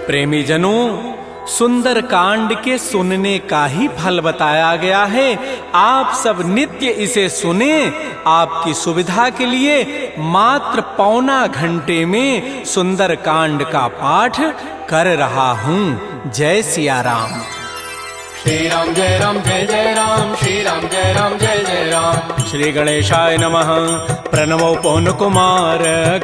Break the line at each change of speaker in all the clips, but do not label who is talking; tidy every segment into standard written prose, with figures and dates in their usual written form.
प्रेमी जनों, सुंदर कांड के सुनने का ही फल बताया गया है। आप सब नित्य इसे सुने। आपकी सुविधा के लिए मात्र पौना घंटे में सुंदर कांड का पाठ कर रहा हूँ। जय सिया राम।
श्री राम जय राम जय जय राम, श्री राम जय राम जय जय राम।
श्री गणेशाय नमः। प्रणवो पवन कुमार,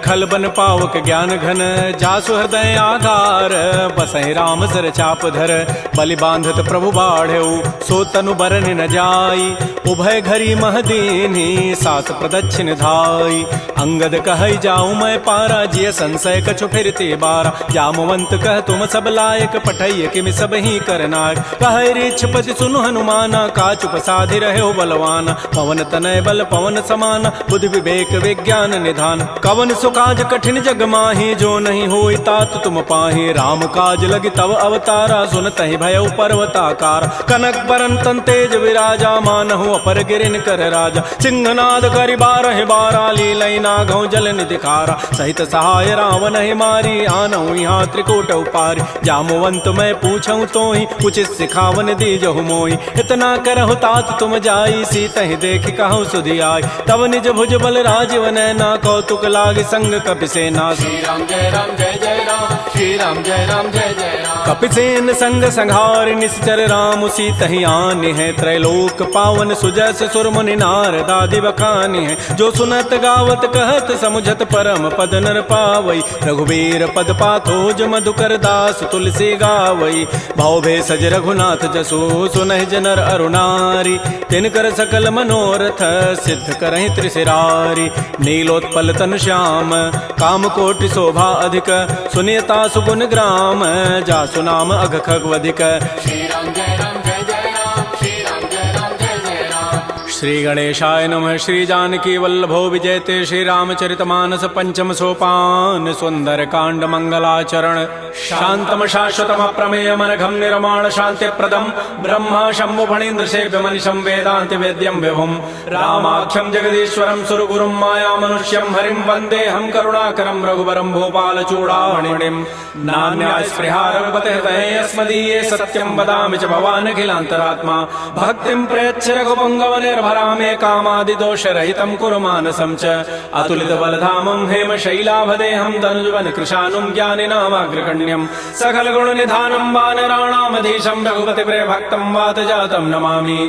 खलबन पावक ज्ञान घन, जासु हृदय आधार, बसहि राम सर चाप धर, बलि बांधत प्रभु बाढ़ऊ, सो तनु बरन न जाई, उभय घरी महदीनी, सास प्रदक्षिण धाई। अंगद कहै जाऊं मैं पारा, जिय संशय कछु फिरते बारा, जामवंत कह तुम सब लायक, पठैय किमि सब ही करनाक। कहै रीछपति सुनु हनुमाना, काचुप साधि रहे बलवाना, पवन तनय बल पवन समाना, बुद्धि विवेक विज्ञान निधान। कवन सुकाज कठिन जग माही, जो नहीं होई तात तुम पाही, राम काज लगी तव अवतारा, सुनतहि भयउ पर्वताकार। कनक बरन तन तेज विराजा, मानहु अपर गिरिन कर राजा, सिंहनाद करि बारहि बारा, लीलई नागौ जल निधिकारा। सहित सहाय रावण ही मारी, आनहु यहाँ त्रिकूट उपारी, जामवंत मैं पूछऊं तोहि, उचित सिखावन दीजहु मोहि। इतना करहु तात तुम जाई, सीतहि देखि कहु सुधि आई, तब निज भुज बल राजीव नैना, कौतुक लागी संग कपिसेना।
श्री राम जय राम जय जय राम, श्री राम जय राम जय जय राम।
कपिसेन संग संहार, निश्चर राम सीतहि आनि है, त्रैलोक पावन सुजस सुर मुनि नारद आदि बखानि है। जो सुनत गावत कहत समुझत परम पद नर पावई, रघुबीर पद पाथोज मधुकर दास तुलसी गावई। भाव भेषज रघुनाथ जसो, सुनहि जनर अरुणारी, तिनकर सकल मनोरथ सिद्ध करहि त्रिशिरारी। नीलोत्पल तनु श्याम, काम कोटि शोभा अधिक, सुनियता सुगुण ग्राम, जासु नाम अघ खगवधिक।
श्री राम जय राम जय जय राम, श्री राम जय राम जय जय राम।
श्री गणेशाय नमः। श्री जानकी वल्लभो विजयते, श्री रामचरितमानस पंचम सोपान, सुंदर कांड मंगलाचरण। शांतम शाश्वतम प्रमेयम अनघम निर्माण शांति प्रदम, ब्रह्मा शंभु फणीन्द्र सेव्य मनिषं वेदांति वेद्यम विभुम, रामाख्यम जगदीश्वरम सुरगुरुम माया मनुष्यम हरिम वंदे हम करुणाकरम रघुवरम भूपाल चूड़ामणिम। नान्या स्पृहा रघुपते हृदये अस्मदीये, सत्यम वदामि च भवान् अखिलान्तरात्मा। भक्तिं प्रयच्छ रघुपुंगव निर्भरामे, कामादि दोष रहितं कुरु मानसं च। अतुलित बलधामं हेम शैलाभदेहं, तनुजवन कृशानुं ज्ञानिनामाग्रगण्यं, सकल गुण निधानं वानराणामधीशं, रघुपति प्रिय भक्तं वात जातं नमामि।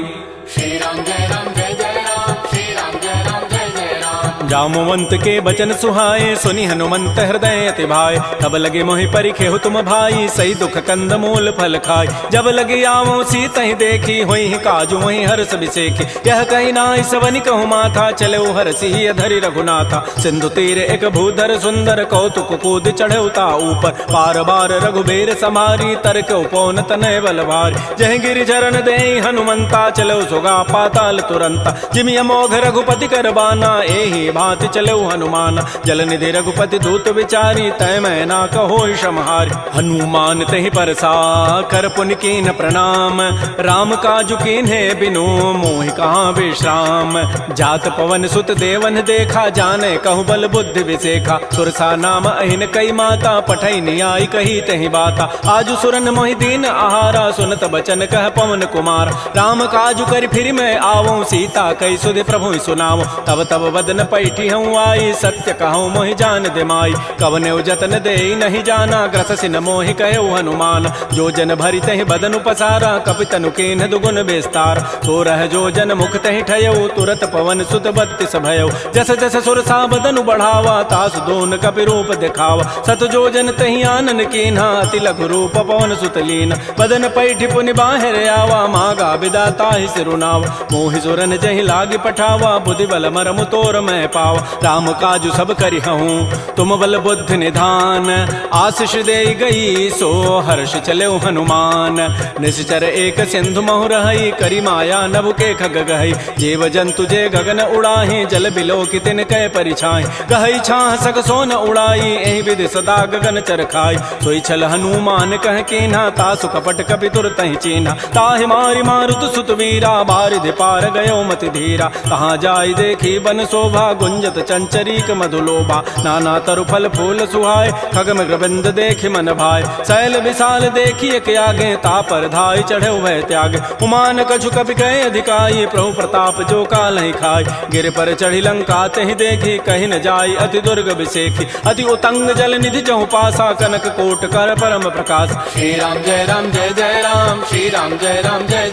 श्री राम जय राम जय जय राम, श्री राम जय राम जय जय राम।
जामवंत के बचन सुहाए, सुनि हनुमंत हृदय अति भाए, तब लगे मोहि परिखेहु तुम भाई, सही दुख कंद मूल फल खाय। जब लगे आवो सीतहि देखी, होई काजु वही हर्ष बिसेखी, यह कही नाई सवनि कहु माथा, चले हरषि अधरि रघुनाथा। सिंधु तीर एक भूधर सुंदर, कौतुक कूद चढ़े ता ऊपर, पार बार रघुबीर समारी, तरक उपौन तनय बल भारी। जह गिरि चरण देहि हनुमंता, चलो सुगा पाताल तुरंता। जिमि अमोघ रघुपति कर बाना, एहि भांति चलो हनुमान। जल निधि रघुपति दूत विचारी, तय मैं ना कहो क्षमहारी। हनुमान तहि परसा कर पुनि कीन प्रणाम, राम काजु कीन्हे बिनु मोहि कहाँ विश्राम। जात पवन सुत देवन देखा, जाने कहु बल बुद्धि विसेखा। सुरसा नाम अहिन कई माता, पठै नियाई कही तहि बाता। आजु सुरन मोहि दीन आहारा, सुनत बचन कह पवन कुमार। राम काजु करि फिर मैं आवऊं, सीता कई सुधि प्रभु सुनावो। तब तब बदन पैठी हूँ आई, सत्य कहूँ मोहि जान दिमाई। कवने जतन दे नहीं जाना, ग्रससि न मोहि कहो हनुमान। जो जन भरि तहि बदनु पसारा, कपितनु कीन्ह दुगुन विस्तार। तो रह जो जन मुख तहि ठयऊ, तुरत पवन सुत बत्तिस भयऊ। जस जस सुरसा बदनु बढ़ावा, तासु दोन कपि रूप दिखावा। सत जो जन तहि आनन कीन्हा, अति लघु रूप पवन सुत लीन। बदन पैठि पुनि बाहिर आवा, मागा बिदा ताहि सिरुनावा। मोहि सुरन जहि लागी पठावा, बुद्धि बल मरमु तोर मैं पावा। राम काजु सब करिहऊँ, तुम बल बुद्धि निधान। आशीष दे गई सो हर्ष चले हनुमान। निश्चर एक सिंधु महु रही, करी माया नभ के खग गहई। जीव जंतु जे गगन उड़ाही, जल बिलो की तिन कै परिछाई। गहई छाह सक सोन उड़ाई, एहि विधि सदा गगन चरखाई। सोई छल हनुमान कह कीन्हा, तासु कपट कपि तुरतहि चीन्हा। ताहि मारि मारुत सुत वीरा, बारिधि पार गयो मति धीरा। कहाँ जाय देखी बन शोभा, गुंजत चंचरीक मधुलोभा नाना तरु फल फूल सुहाय खगम ग्रबिंद देख मन भाय शैल विशाल देखिए के आगे तापर धाय चढ़े भय त्याग उमान कछु कपि कहे अधिकाई प्रभु प्रताप जो काल ही खाय गिर पर चढ़ी लंका तहि देखी कहीं न जाय अति दुर्ग विसेखी अति उतंग जल निधि चहु पासा कनक कोट कर परम प्रकाश
श्री राम जय जय राम श्री राम जय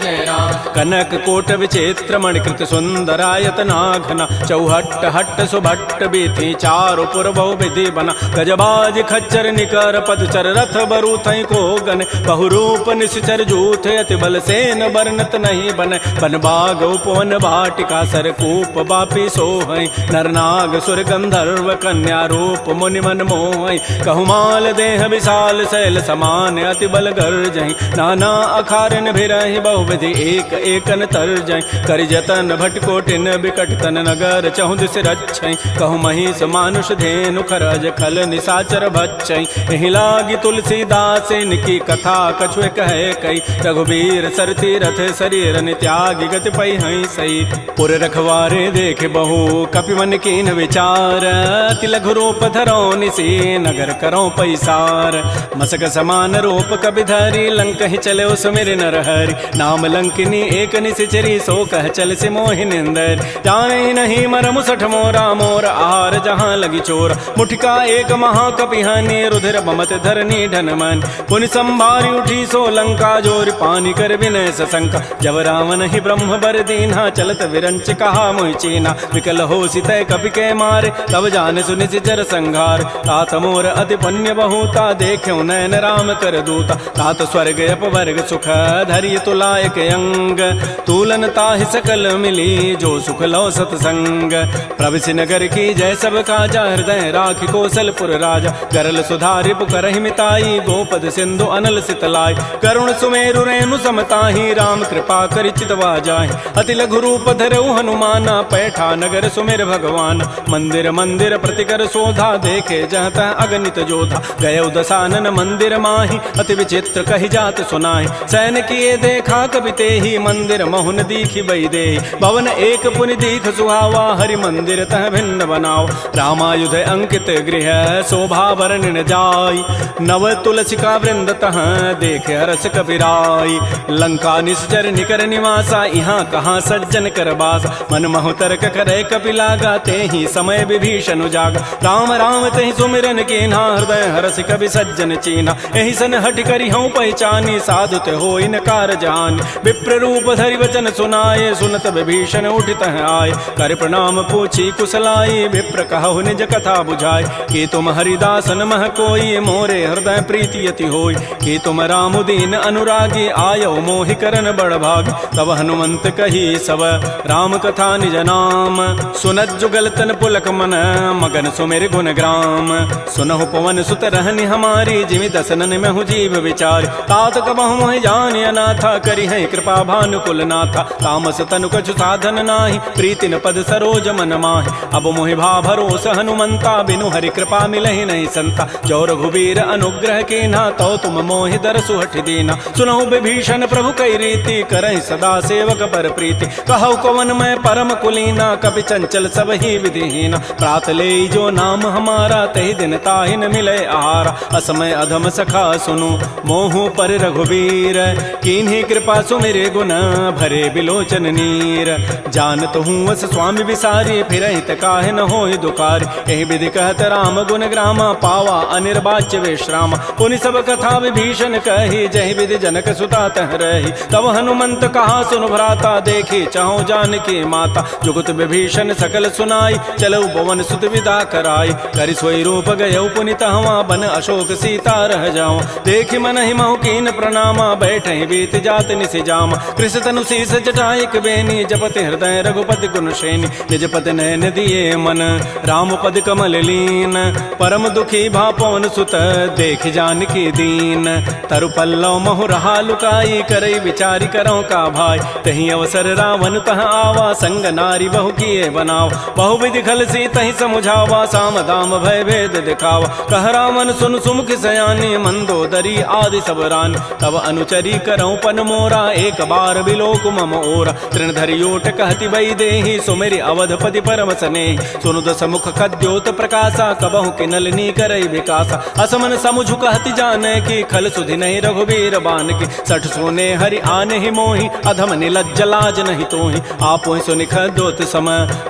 जय राम
कनक कोट विचित्र मणिकृत सुंदरायत नाघना चौहट्ट हट्ट सुभट्ट बीथी चारु पुर बहु विधि बना गजबाज खच्चर निकर पदचर रथ बरु थई को गन बहुरूप निश्चर जूथ अति बल सेन बरनत नहीं बन बन बाग उपवन वाटिका सरकूप बापी सोहै नरनाग सुर गंधर्व कन्या रूप मुनि मन मोहै कहुमाल देह विशाल शैल समान अति बल गर्जहि नाना अखारन भिरहि बहुविधि एक एकन तरजहि करि जतन भटकोटिन बिकट तन नगर चहु दिस रक्षै कहु महिष मानुष धेनु खरज खल निसाचर भक्षै एहि लागी तुलसीदास इनकी कथा कछुए कहे कई रघुबीर सरती रथ शरीर त्यागी गति पै हई सई पुर रखवारे देख बहु कपि मन कीन विचार अति लघु रूप धरो निसी नगर करो पैसार मसक समान रूप कपि धरी लंक ही चले सुमिर नर हरि नाम लंकिनी एक निसिचरी सो कह चल से मोहि निंदर जाने नहीं मरमु सठ मोरा मोर आहार जहाँ लगी चोर मुठिका एक महाकपिहानी रुधिर बमत धरनी ढन मन पुनि संभारी उठी सो लंका जोर पानी कर विनय सशंका जब रावण ही ब्रह्म बर दीन्हा चलत विरंच कहा मोहि चीना विकल हो सितय कपि के मारे तब जान सुनि सिचर संघार तात मोर अति पुण्य बहुता देख्यो नयन राम कर दूता तात स्वर्ग अपवर्ग सुख धैर्य तुलायक अंग तूलन ताहि सकल मिली जो सुख लो सतसंग प्रविशि नगर की जय सब काजा हृदय राखि कौशलपुर राजा गरल सुधारि पुकरहि मिताई गोपद सिंधु अनल सितलाई करुण सुमेरु रेणु समताहि राम कृपा करि चितवा जाहि अति लघु रूप धरऊ हनुमाना पैठा नगर सुमेर भगवान मंदिर मंदिर प्रतिकर शोधा देखे जहत अगणित जोधा गय दसानन मंदिर माहि अति विचित्र कहि जात सुनाहि सैन किए देखा कवि तेहि मंदिर महुन दीखि बई दे भवन एक पुनि दीख सुहावा हरि मंदिर तह भिन्न बनाओ रामायुध अंकित गृह शोभा वर्णन जाय नव तुलसिका वृंद तह देख हरस कपिराई लंका निश्चर निकर निवासा यहाँ कहाँ सज्जन कर बास मन महु तर्क करे कपि लागा ते ही समय विभीषण जागा राम राम तेहि सुमिरन कीन्हा हृदय हरस कवि सज्जन चीना एहि सन हट करि हूँ पहचानी साधु ते हो इनकार जान विप्र रूप धरि वचन सुनाए सुनत विभीषण उठित आए कर प्रणाम पूछी कुशलाई विप्र कहु निज कथा बुझाए कि तुम हरिदासन मह कोई मोरे हृदय प्रीति यति होय कि तुम रामुदीन अनुरागी आयो मोहि करन बड़ भाग तब हनुमंत कही सब राम कथा निज नाम सुनत जुगल तन पुलक मन मगन सुमेर गुण ग्राम सुनहु पवन सुत रहनि हमारी जिमि दसनन में हूँ जीव विचार तात कबहु मोहि जान अनाथा करी है कृपा भानुकुल नाथा तामस तनु कछु साधन नाही प्रीति न पद सरोज मन माहि अब मोहि भा भरोस हनुमंता बिनु हरि कृपा मिलहि नहीं संता जो रघुबीर अनुग्रह कीन्हा तो तुम मोहि दरसु हठ दीना सुनहु विभीषण प्रभु कई रीति करहि सदा सेवक पर प्रीति कहु कवन मैं परम कुलीना कपि चंचल सब ही विधिहीना प्रात ले जो नाम हमारा तहि दिन ताहि न मिले आहारा असमय अधम सखा सुनु मोहु पर रघुबीर कीन्ही कृपा सुमिरे गुण भरे बिलोचन नीर जानत हूँ अस स्वामी विसारी फिर काहे न होय दुकार एहि विधि कहत राम गुण ग्रामा पावा अनिर्वाच्य विश्राम पुनि सब कथा विभीषण कही जहि विधि जनक सुता तह रही तब हनुमंत कहा सुन भ्राता देखी चाहो जानकी माता जुगत विभीषण सकल सुनाई चलो भवन सुत विदा कराई करि सोई रूप गयौ पुनि तहवा बन अशोक सीता रह जाओ देखि मन ही महु कीन प्रणामा बैठे बीत जात निसि जामा कृष तनु शीस जटाइक बेनी जपति हृदय रघुपति गुण श्रेणी निज पति नयन दिए मन राम पद कमल लीन परम दुखी भा पवन सुत देख जानकी दीन तरु पल्लव महु रहा लुकाई करई विचारी करो का भाई तही अवसर रावण तह आवा संग नारी बहु किए बनाओ बहु विधि खल सी तही समुझावा साम दाम भय भेद दिखावा कह रावण सुन सुमुख सयानी मंदोदरी आदि सब रान तब अनुचरी करौ पन मोरा एक बार बिलोक मम ओरा तृण धरियोट कहति बई देहि सुमेरि अवधपति पर करम सने सुनु दस मुख खद्योत प्रकाशा कबहु के नलनी करई विकासा असमन समुझु कहति जाने की खल सुधि नहीं रघुबीर बान की सठ सोने हरि आने ही मोहि अधम निलज्ज लाज नहीं तोहि आपो सुनि खद्योत सम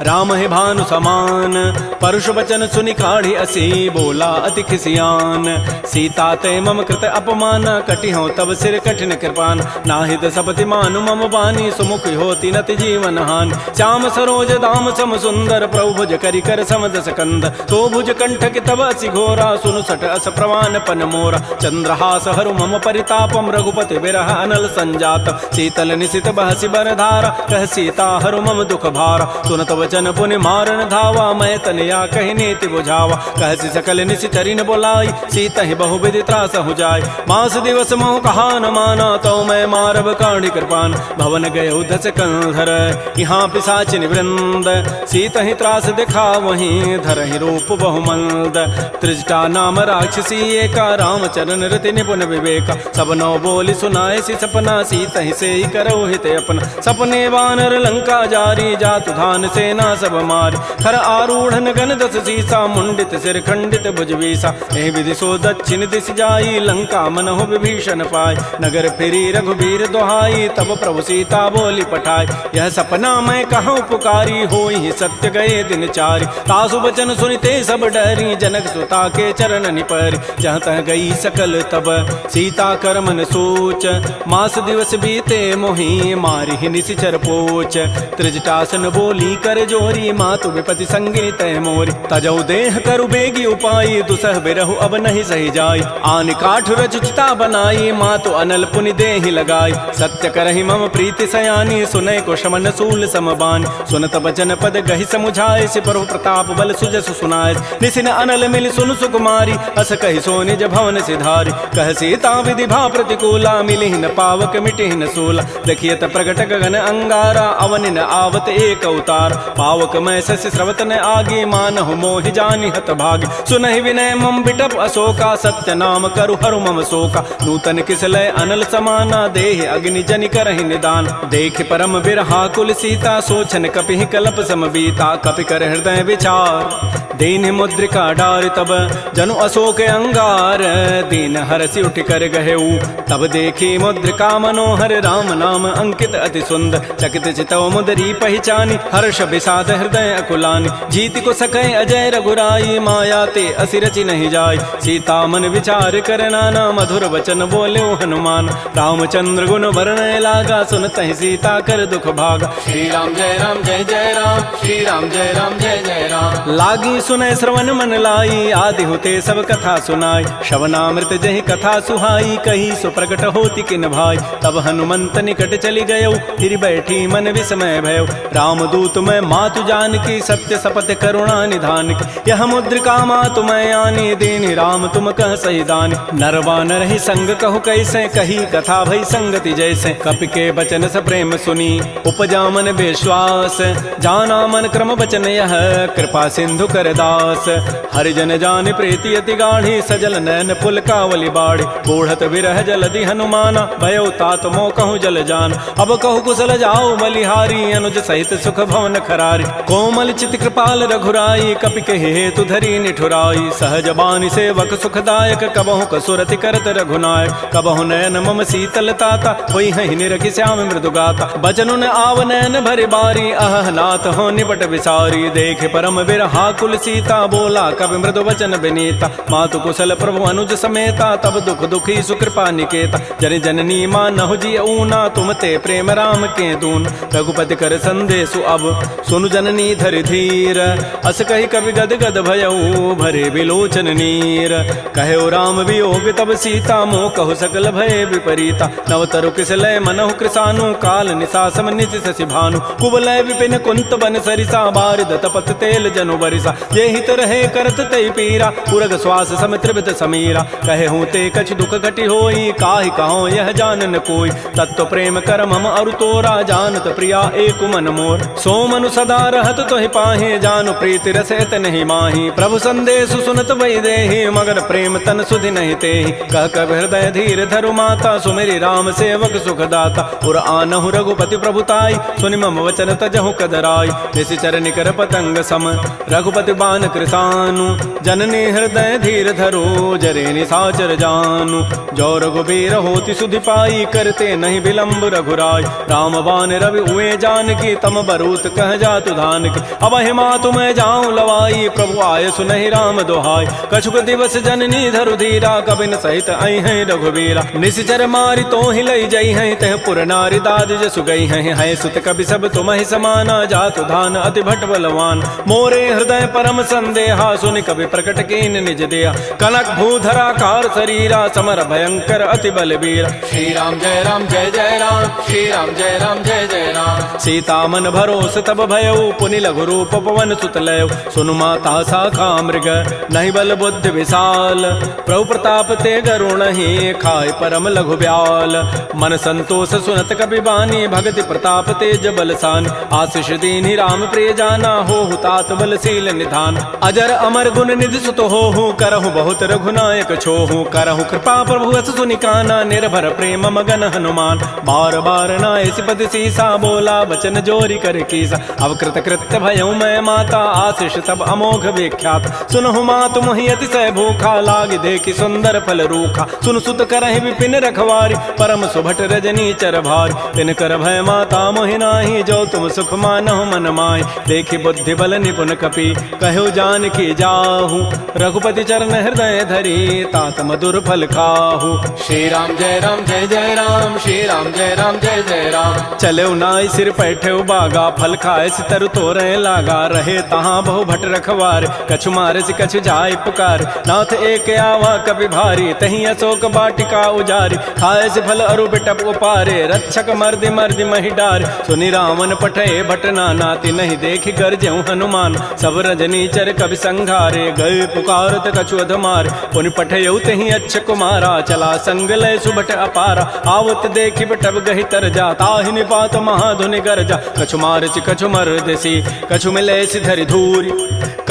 राम है भानु समान परुष वचन सुनि काढ़ी असी बोला अति खिसियान सीता ते मम कृत अपमान कटि हो तब सिर कठिन कृपान नाहिद सपति मानु मम बानी सुमुख होती नति जीवन हानि श्याम सरोज दाम सम सुंदर प्रभु भुज करि कर समदस कंद तो भुज कंठ के तब असि घोरा सुनु सठ अस प्रवान पन मोरा चंद्रहास हरु मम परितापम रघुपति बिरह अनल संजात शीतल निशित बहसि बरधारा कह सीता हरु मम दुख भारा सुनत वचन पुनि मारन धावा मैं तनया कहि नीति बुझावा कहसि सकल निशि चरिन बोलाई सीता ही बहु विधि त्रास हो जाय मास दिवस मोह कहा न माना तो मैं मारब काढ़ी कृपान भवन गय दस कंधर यहाँ पिशाचिन वृंद सीता ही त्रास दिखा वहीं धर ही रूप बहुमंद त्रिजटा नाम राक्षसी एका रामचरण रति निपुण विवेका सब नौ बोली सुनाए सी सपना सीता ही से ही करो हित अपना सपने वानर लंका जारी जातु धान सेना सब मारी खर आरूढ़ गन दस सीसा मुंडित सिर खंडित भुजवीसा एहि विधि सो दक्षिण दिश जाई लंका मनहु विभीषण पाई नगर फिरी रघुबीर दोहाई तब प्रभु सीता बोली पठाई यह सपना मैं कहूँ पुकारी होई सत्य गए दिन चारि तासु बचन सुनिते सब डरी जनक सुता के चरण निपरि जहाँ तह गई सकल तब सीता कर मन सोच मास दिवस बीते मोहि मारि ही निशिचर पोच त्रिजटासन बोली कर जोरी मातु विपति संगिनी तय मोरी तजौ देह करु बेगी उपाई दुसह बिरहु अब नहीं सही जाई आन काठ रचिता बनाई मातु अनल पुनि देहि लगाई सत्य करहि मम प्रीति सयानी सुनय को शमन सूल समबान सुनत बचन पद गहि समुझाए सि प्रभु प्रताप बल सुजस सुनाए निसिन अनल मिल सुन सुकुमारी अस कहि सो निज भवन सिधारी कह सीता विधि भा प्रतिकूला मिलिहि न पावक मिटिहि न सूला देखियत प्रगट गगन अंगारा अवनि न आवत एक अवतार पावक मैं शशि स्रवत न आगे मानहु मोहि जानि हत भागी सुनहि विनय मम बिटप अशोका सत्य नाम करु हरु मम शोका नूतन किसलय अनल समाना देहि अग्नि जनि करहि निदान देख परम बिरहा कुल सीता सोचन कपिहि कलप सम बीता कपि कर हृदय विचार दीन मुद्रिका डार तब जनु अशोक अंगार दीन हरसि उठ कर गहेऊ तब देखी मुद्रिका मनोहर राम नाम अंकित अति सुंदर चकित चितव मुदरी पहचानी हर्ष विषाद हृदय अकुलानी जीत को सकै अजय रघुराई माया ते असिरचि नहीं जाय सीता मन विचार कर नाना मधुर वचन बोले हनुमान रामचंद्र गुण वर्णय लागा सुनत ही सीता कर दुख भागा
श्री राम जय राम जय जय राम श्री राम जय राम जय जय राम
लागी सुनय श्रवण मन लाई आदि होते सब कथा सुनाई श्रवणामृत जहि कथा सुहाई कही सो प्रकट होती किन भाई तब हनुमंत निकट चली गयो फिर बैठी मन विस्मय भयो राम दूत मैं मातु जान की सत्य सपथ करुणा निधान की यह मुद्रिका मातु मैं आनी दीनी राम तुम कह सही दानी नरवा नर ही संग कहु कैसे कही कथा भई संगति जैसे कपि के बचन स प्रेम सुनी उपजा मन विश्वास जाना मन क्रम बचन यह कृपा सिंधु कर दास हरिजन जान प्रीति अति गाढ़ी सजल नैन पुल कावली बाढ़ी बूढ़त विरह जलधि हनुमाना भयो तात मो कहूँ जल जान अब कहु कुशल जाओ बलिहारी अनुज सहित सुख भवन खरारी कोमल चित कृपाल रघुराई कपि के हेतु धरी निठुराई सहज बानी सेवक सुखदायक कबहु कसुरति करत रघुनायक कबहु नयन मम शीतल ताता होई हहि निरखि श्याम मृदु गाता बचनु न आव नयन भरि बारी अह नाथ हो निपट विसारी देख परम बिरहा कुल सीता बोला कवि मृदु वचन विनीता मातु कुशल प्रभु अनुज समेता तब दुख दुखी सुकृपा निकेता जन जननी मानहु जी ऊना तुम ते प्रेम राम के दून रघुपति कर संदेशु अब सुनु जननी धरि धीर अस कहि कवि गद गद भयऊ भरे विलोचन नीर कहो राम वियोग तब सीता मोह कहु सकल भय विपरीता नवतरु किसलय मनहु कृसानु काल निशासम निशि शशि भानु कुवलय विपिन कुंत बन सरिसा बारिद तपत तेल जनु बरिसा ये हित रहे करत ते पीरा पुरग श्वास सम त्रिवित समीरा कहे हूँ ते कछ दुख घटी होई काहि कहो यह जानन कोई तत्व प्रेम कर मम अरु तोरा जानत प्रिया एक मन मोर सो मनु सदा रहत तोहि पाहे जानु प्रीति रसैत नहीं माही प्रभु संदेश सुनत वै देहि मगर प्रेम तन सुधि नहीं तेहि कह कब हृदय धीर धरु माता सुमेरी राम सेवक सुख दाता उर आनहु रघुपति प्रभुताई सुनि मम वचन तजहु कदराई जैसी चरण कर पतंग सम रघुपति बान कृसानु जननी हृदय धीर धरो जरे निसाचर जानु जो रघुबीर होति सुधि पाई करते नहीं विलंब रघुराय राम बान रवि हुए जानकी तम बरूत कह जातु धान की अब हिमा तुम्हें जाऊं लवाई प्रभु आय सुनहि राम दोहाई कछुक दिवस जननी धरु धीरा कबिन सहित आई है रघुबीरा निश्चर मारी तो ही लई जई है तह पुर नारी दाद जसु गई है सुत कवि सब तुम ही समाना जातु धान अति भट बलवान मोरे हृदय परम संदेहा सुनि कवि प्रकट कीन निज दिया कनक भूधरा कार शरीरा समर भयंकर अति बलबीरा
श्री राम जय राम जय जय राम श्री राम जय राम जय जय राम
सीता मन भरोस तब भयउ पुनि लघु रूप पवन सुत लय सुनु माता शाखा मृग नहीं बल बुद्धि विशाल प्रभु प्रताप ते गरुण ही खाय परम लघु ब्याल मन संतोष सुनत कपि बानी भगति प्रताप तेज बलसान आशीष दीनि राम प्रिय जाना हो तात बलशील निधान अजर अमर गुण निधि सुत हो करहु बहुत रघुनायक छोहु करहु कृपा प्रभु अस सुनि काना निर्भर प्रेम मगन हनुमान बार बार नायसि पति सीसा बोला बचन जोरी कर कीसा अब कृत कृत्य भयउ मैं माता आशीष सब अमोघ विख्यात सुनहु मात मोहि अतिशय भूखा लाग देखि सुंदर फल रूखा सुन सुत करहि विपिन रखवारी परम सुभट रजनी चर भारी तिन कर भय माता मोहि नाही जो तुम सुख मानहु मन माहि देखि बुद्धि बल निपुन कपि कहु जान की जाहु रघुपति चरण हृदय धरी तात मधुर फल खाहु
श्री राम जय राम जय जय राम श्री राम जय राम जय जय राम
चले नाई सिर पैठे बागा फल खाए सितर तोरे लागा रहे तहाँ बहु भट रखवार कछु मारे से कछु जाय पुकार नाथ एक आवा कभी भारी तही अशोक बाटिका उजारी खाए से फल अरु बिटप उपारे रक्षक मर्दि मर्दि मही डार सुनि रावण पठे भट नाती नहीं देखी गरजेऊ हनुमान सब रजनी चर कभी संघारे गए पुकारत कछु अधमार पुनि पठेऊ तही अच्छ कुमारा चला संग लय सुबट अपारा आवत देखी बटब गही तर जा ताहि निपात महाधुनि गरजा कछु मारचि कछु मर्दसी कछु मिले धरि धूरी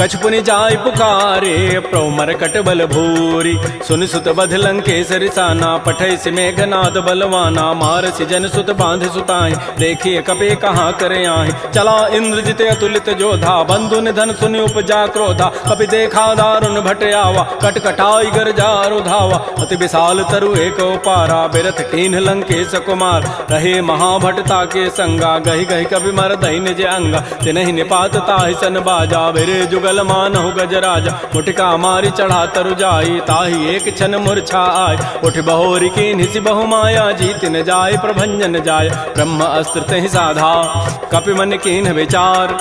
कछु पुनि जाय पुकारे प्रभु मरकट बल भूरी सुनि सुत बध लंकेसरि साना पठै सि मेघनाद बलवाना मारसि जन सुत बांध सुताई देखिए कपे कहाँ करे आहि चला इंद्रजित अतुलित जोधा बंधु निधन सुनि उपजा क्रोधा कपि देखा दारुण भट आवा कटकटाई गरजा रुधावा अति विशाल तरु एक पारा बिरथ कीन्ह लंकेश कुमार रहे महाभटता के संगा गही गही कभी मर दही निज अंगा तिनहि निपात ताहि सन बाजा बिरे जुगल मानहु गजराजा मुटिका मारी चढ़ा तरु जाई ताहि एक क्षण मूर्छा आय उठ बहोरी की निसि बहु माया जीत न जाय प्रभंजन जाय ब्रह्म अस्त्र तहि साधा कपि मन कीन्ह विचार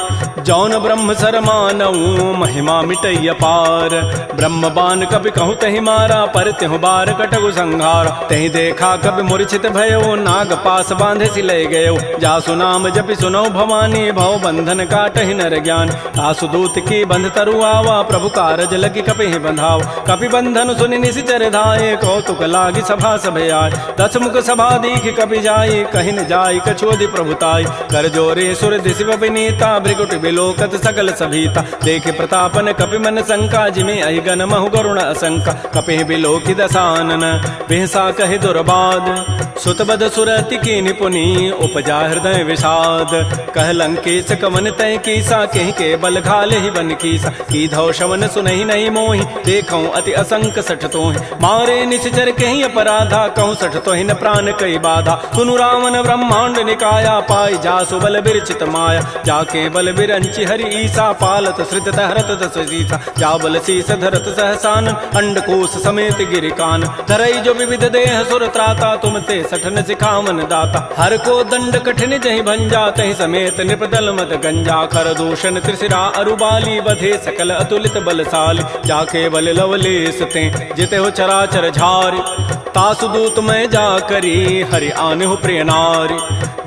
जौन ब्रह्म सर मानऊ महिमा मिटैय पार ब्रह्म बान कपि कहूँ तहि मारा पर त्यहु बार कटगु संहार तहि देखा कपि मूर्छित भयो नाग पास बांधे सि ले गयो जासु नाम जपि सुनो भवानी भव बंधन काटहि नर ज्ञान तासु दूत की बंध तरु आवा प्रभु कारज लगी कपि बंधाव कपि बंधन सुनि निशिचर धाये कौतुक लागी सभा सभे आय दस मुख सभा दीख कपि जाई कहि न जाई कछोदि प्रभुताई कर जोरे सुर दिशिव विनीता भृगुट बिलोकत सकल सभीता देखे प्रतापन कपि मन शंका जिमे अहि गण महु गरुण असंका कपि बिलोकि दसानन बिहसा कहि दुर्बाद सुतबद सुरति की निपुनी उपजा हृदय विषाद कह लंकेश कवन तय कीसा कहीं के बल घाले ही बन कीसा की धौ शवन सुनहि नहीं मोहि देखऊं अति असंक सठ तोहि मारे निश्चर कहीं अपराधा कहूँ सठ तोहि न प्राण कई बाधा सुनु रावण ब्रह्मांड निकाया पाई जासु बल बिरचित माया जाके बल बिरंचि हरि ईसा पालत श्रित हरत दस सीसा जा बल शीस धरत सहसान अंडकोश समेत गिरिकान धरई जो विविध देह सुर त्राता तुम ते सठन सिखावन दाता हर को दंड कठिन जहि भंजा तहि समेत निपदल मत गंजा कर दूषण त्रिशिरा अरुबाली बधे सकल अतुलित बलशाली जाके बल लवलेस ते जिते हो चराचर झारी तासु दूत मैं जा करी हरि आने हो प्रिय नारी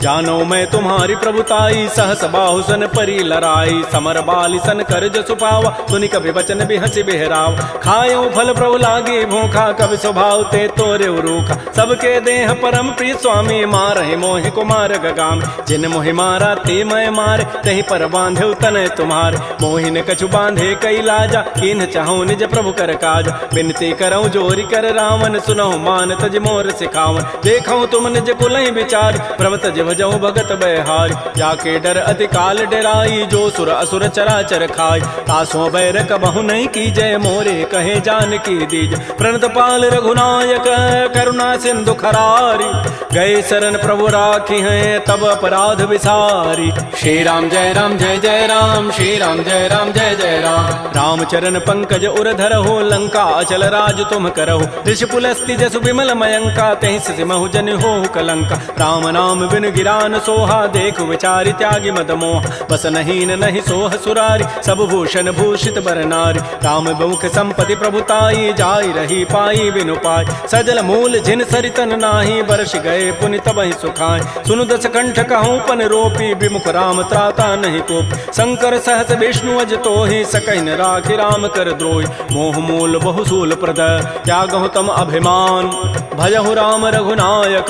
जानो मैं तुम्हारी प्रभुताई, सहस बाहु सन परी लराई, समर बाली सन कर जसु पावा, सुनि कभी वचन भी हंसी बिहराव। खायो फल प्रभु लागे भूखा, कभी स्वभाव ते तोरे रूखा, सबके देह परम प्रिय स्वामी, मारहि मोहि कुमार गगाम। जिन मोहि मारा ते मैं मारे, तही पर बांधे तनय तुम्हारे, मोहि न कछु बांधे कई लाजा, कीन्ह चाहूं निज प्रभु कर काज। बिनती करऊं जोरी कर रावण, सुनहु मान तज मोर सिखावन। देखऊं तुम निज कुलहि विचार, प्रभ तज भजऊं भगत बयहारी। जाके डर अति काल डराई, जो सुर असुर चराचर खाई, तासों बैर कबहु नहीं की जय, मोरे कहे जान की दीज। प्रणत पाल रघुनायक करुणा सिंधु खरारी, गए शरण प्रभु राखी हैं तब अपराध विसारी।
श्री राम जय राम जय जय राम, श्री राम जय राम जय जय राम।
रामचरण पंकज उर धरहो, लंका अचल राज तुम करहो। ऋषि पुलस्ति जसु विमल मयंका, तहि सिमहु जन होहु कलंका। राम नाम बिन गिरान सोहा, देखु विचारि त्यागी मद मोह। बस नहीं नहीं सोह सुरारी, सब भूषण भूषित बर नारी। राम बहुख संपत्ति प्रभुताई, जाई रही पाई बिनु पाई। सजल मूल जिन सरितन नाही, बरस गए पुनि तबहि सुखाय। सुनु दस कंठ कहूँ पन रोपी, विमुख राम त्राता नहीं कोप। शंकर सहस विष्णु अज तोहि, सकहि न राखि राम कर द्रोही। मोह मूल बहुसूल प्रद, त्यागहु तम अभिमान। भजहु राम रघुनायक,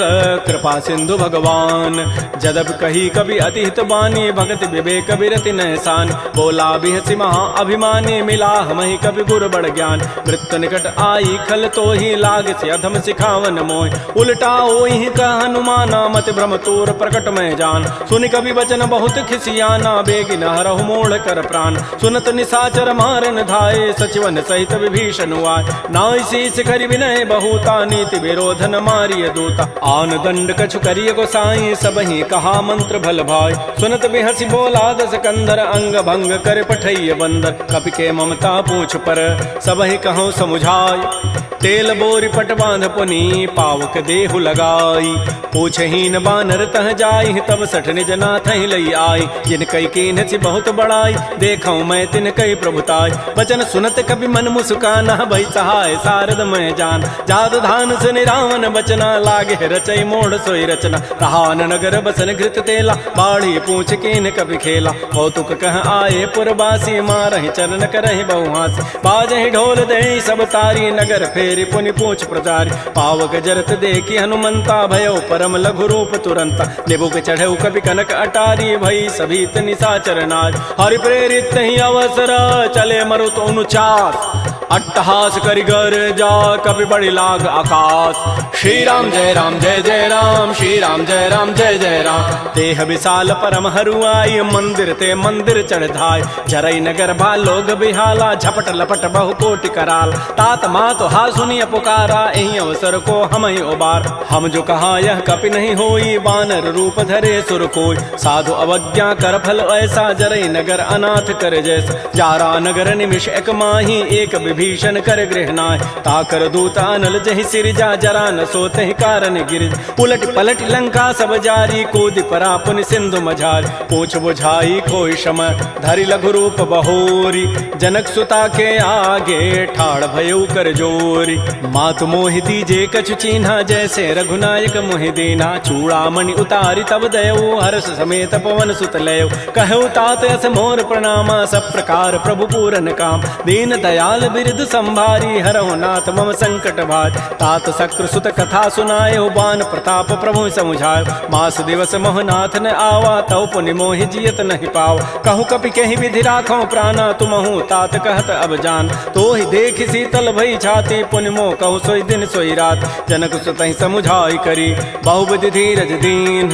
कृपा सिंधु भगवान। जदप कही कवि अति हित बानी, भगत विवेक बिरति नहसान। बोला बिहसि महा अभिमानी, मिला हमहि कवि गुर बड़ ज्ञान। मृत्यु निकट आई खल तोहि, लाग से अधम सिखावन मोहि। उल्टा ओहि कह हनुमाना, मत भ्रम तोर प्रकट में जान। सुनि कवि वचन बहुत खिसियाना, बेगी न हरहु मोड़ कर प्राण। सुनत निशाचर मारन धाये, सचिवन सहित विभीषण आए। नाई शीस करि विनय बहुता, नीति विरोध न मारिय दूता। आन दंड कछु करिय गोसाई, सबहि कहा मंत्र भल भाई। सुनत बिहसि बोला दस कंधर, अंग भंग कर पठैय बंदर। कपि के ममता पूछ पर, सबहि कहूँ समुझाई। तेल बोरी पट बांध पुनी, पावक देहु लगाई। पूछहीन बानर तह जाई, तब सठ निज नाथ ही लई आई। जिन कई कीन्ह सी बहुत बड़ाई, देखऊं मैं तिन कई प्रभुताई। वचन सुनत कभी मन मुस्काना, भई सहाय सारद मैं जान। जात धान सुनि रावण बचना, लागे रचई मोड़ सोई रचना। रहान नगर बसन घृत तेला, बाढ़ी पूछ कीन्ह कभी खेला। कौतुक कह आए पुरबासी, मारहि चरण करहि बहुहासी। बाजहि ढोल देहि सब तारी, नगर फेरि पुनि पूछ प्रजारी। पावक जरत देखी हनुमंता, भयो परम लघु रूप तुरंता। निबुक चढ़ऊ कवि कनक अटारी, भई सभीत निशाचर नारी। हरि प्रेरित ही अवसर, चले मरुत अनुचास। अट्टहास करि गर जा, कवि बड़ी लाग आकाश।
श्री राम जय राम जय जय राम, श्री राम जय राम जय जय राम।
देह विशाल परम हरुआई, मंदिर ते मंदिर चढ़ाई। जरई नगर भा लोग बिहाला, झपट लपट बहु कोटि कराल। तात मात हा सुनिय पुकारा, एहि अवसर को हम ही उबार। हम जो कहा यह कपि नहीं होई, बानर रूप धरे सुर कोई। साधु अवज्ञा कर फल ऐसा, जरई नगर अनाथ कर जैसा। जारा नगर निमिष एक माही, एक विभीषण कर गृहनाय। ताकर दूत अनल जहि सिरजा, जरा न सोते ही कारण गिर। उलट पलट लंका सब जारी, कूदि परा पुनि सिंधु मझारी। पूछ बुझाई खोई शम, धरि लघु रूप बहोरी। जनक सुता के आगे, ठाड़ भयउ कर जोरी। मातु मोहि दीजे कछु चीन्हा, जैसे रघुनायक मोहि दीना। चूड़ामणि उतारी तब दयऊ, हर्ष समेत पवन सुत लयऊ। कहऊ तात अस मोर प्रणामा, सब प्रकार प्रभु पूरन काम। दीन दयाल बिरद संभारी, हरहु नाथ मम संकट भार। तात शक्र सुत कथा सुनायो, बान प्रताप प्रभु समुझायो। मास दिवस मोहनाथ न आवा, तव पुनि मोहि जियत नहीं पाव। कहूँ कपि कहीं विधि राखो प्राणा, तुमहु तात कहत अब जान। तो ही देख शीतल भई छाती, पुनि मोह कहूँ सोई दिन सोई रात। जनक सुतहि समुझाई करी, बहुविधि धीरज दीन।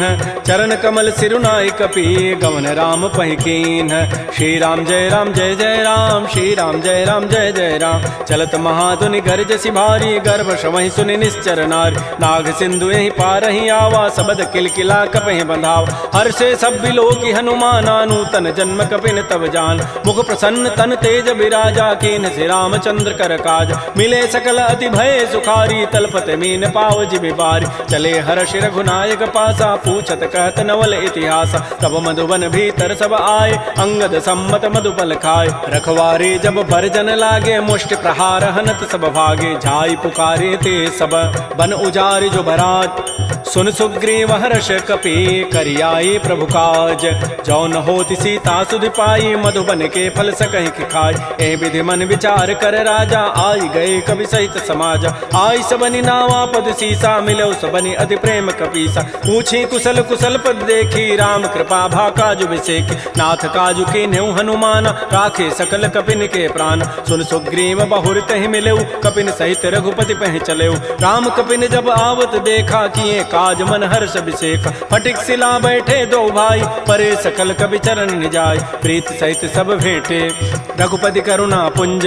चरण कमल सिरुनाई कपि, गवन राम पहि कीन। श्री राम जय राम जय जय राम, श्री राम जय राम जय जय राम। चलत महाधुनि गर्ज सिभारी, गर्भ श्रवहि सुनि निश्चर नारी। नाग सिंधु यही पारहि आवा, सबद किलकिला कपहि बंधाव। हर्षे सब बिलोकी हनुमाना, नूतन जन्म कपिन तब जान। मुख प्रसन्न तन तेज बिराजा, कीन्ह से रामचंद्र कर काज। मिले सकल अति भय सुखारी, तलपत मीन पाव जिबि बारी। चले हर्ष रघुनायक पासा, पूछत कहत नवल इतिहास। तब मधुबन भीतर सब आए, अंगद सम्मत मधुपल खाए। रखवारे जब बरजन लागे, मुष्टि प्रहार हनत सब भागे, जाई पुकारे ते सब बन उजारि जो बरात। सुन सुग्रीव हर्ष कपि करियाई प्रभु काज, जौन होति सीता सुध पाई मधुबन के फल सकहि कि खाय। ए विधि मन विचार कर राजा, आई गए कवि सहित समाज। आई सबनि नावा पद सीसा, मिलो सबनि अति प्रेम कपीसा। पूछी कुशल कुशल पद देखी, राम कृपा भा काजु विसेखी। नाथ काजु के नेउ हनुमान, राखे सकल कपिन के प्राण। सुन सुग्रीव बहुर तहि मिलेउ, कपिन सहित रघुपति पह चलेउ। राम कपिन जब आवत देखा, किए काज मन हर्ष अभिषेक। फटिक सिला बैठे दो भाई, परे सकल कवि चरण निजाय। प्रीत सहित सब भेंटे, रघुपति करुणा पुंज।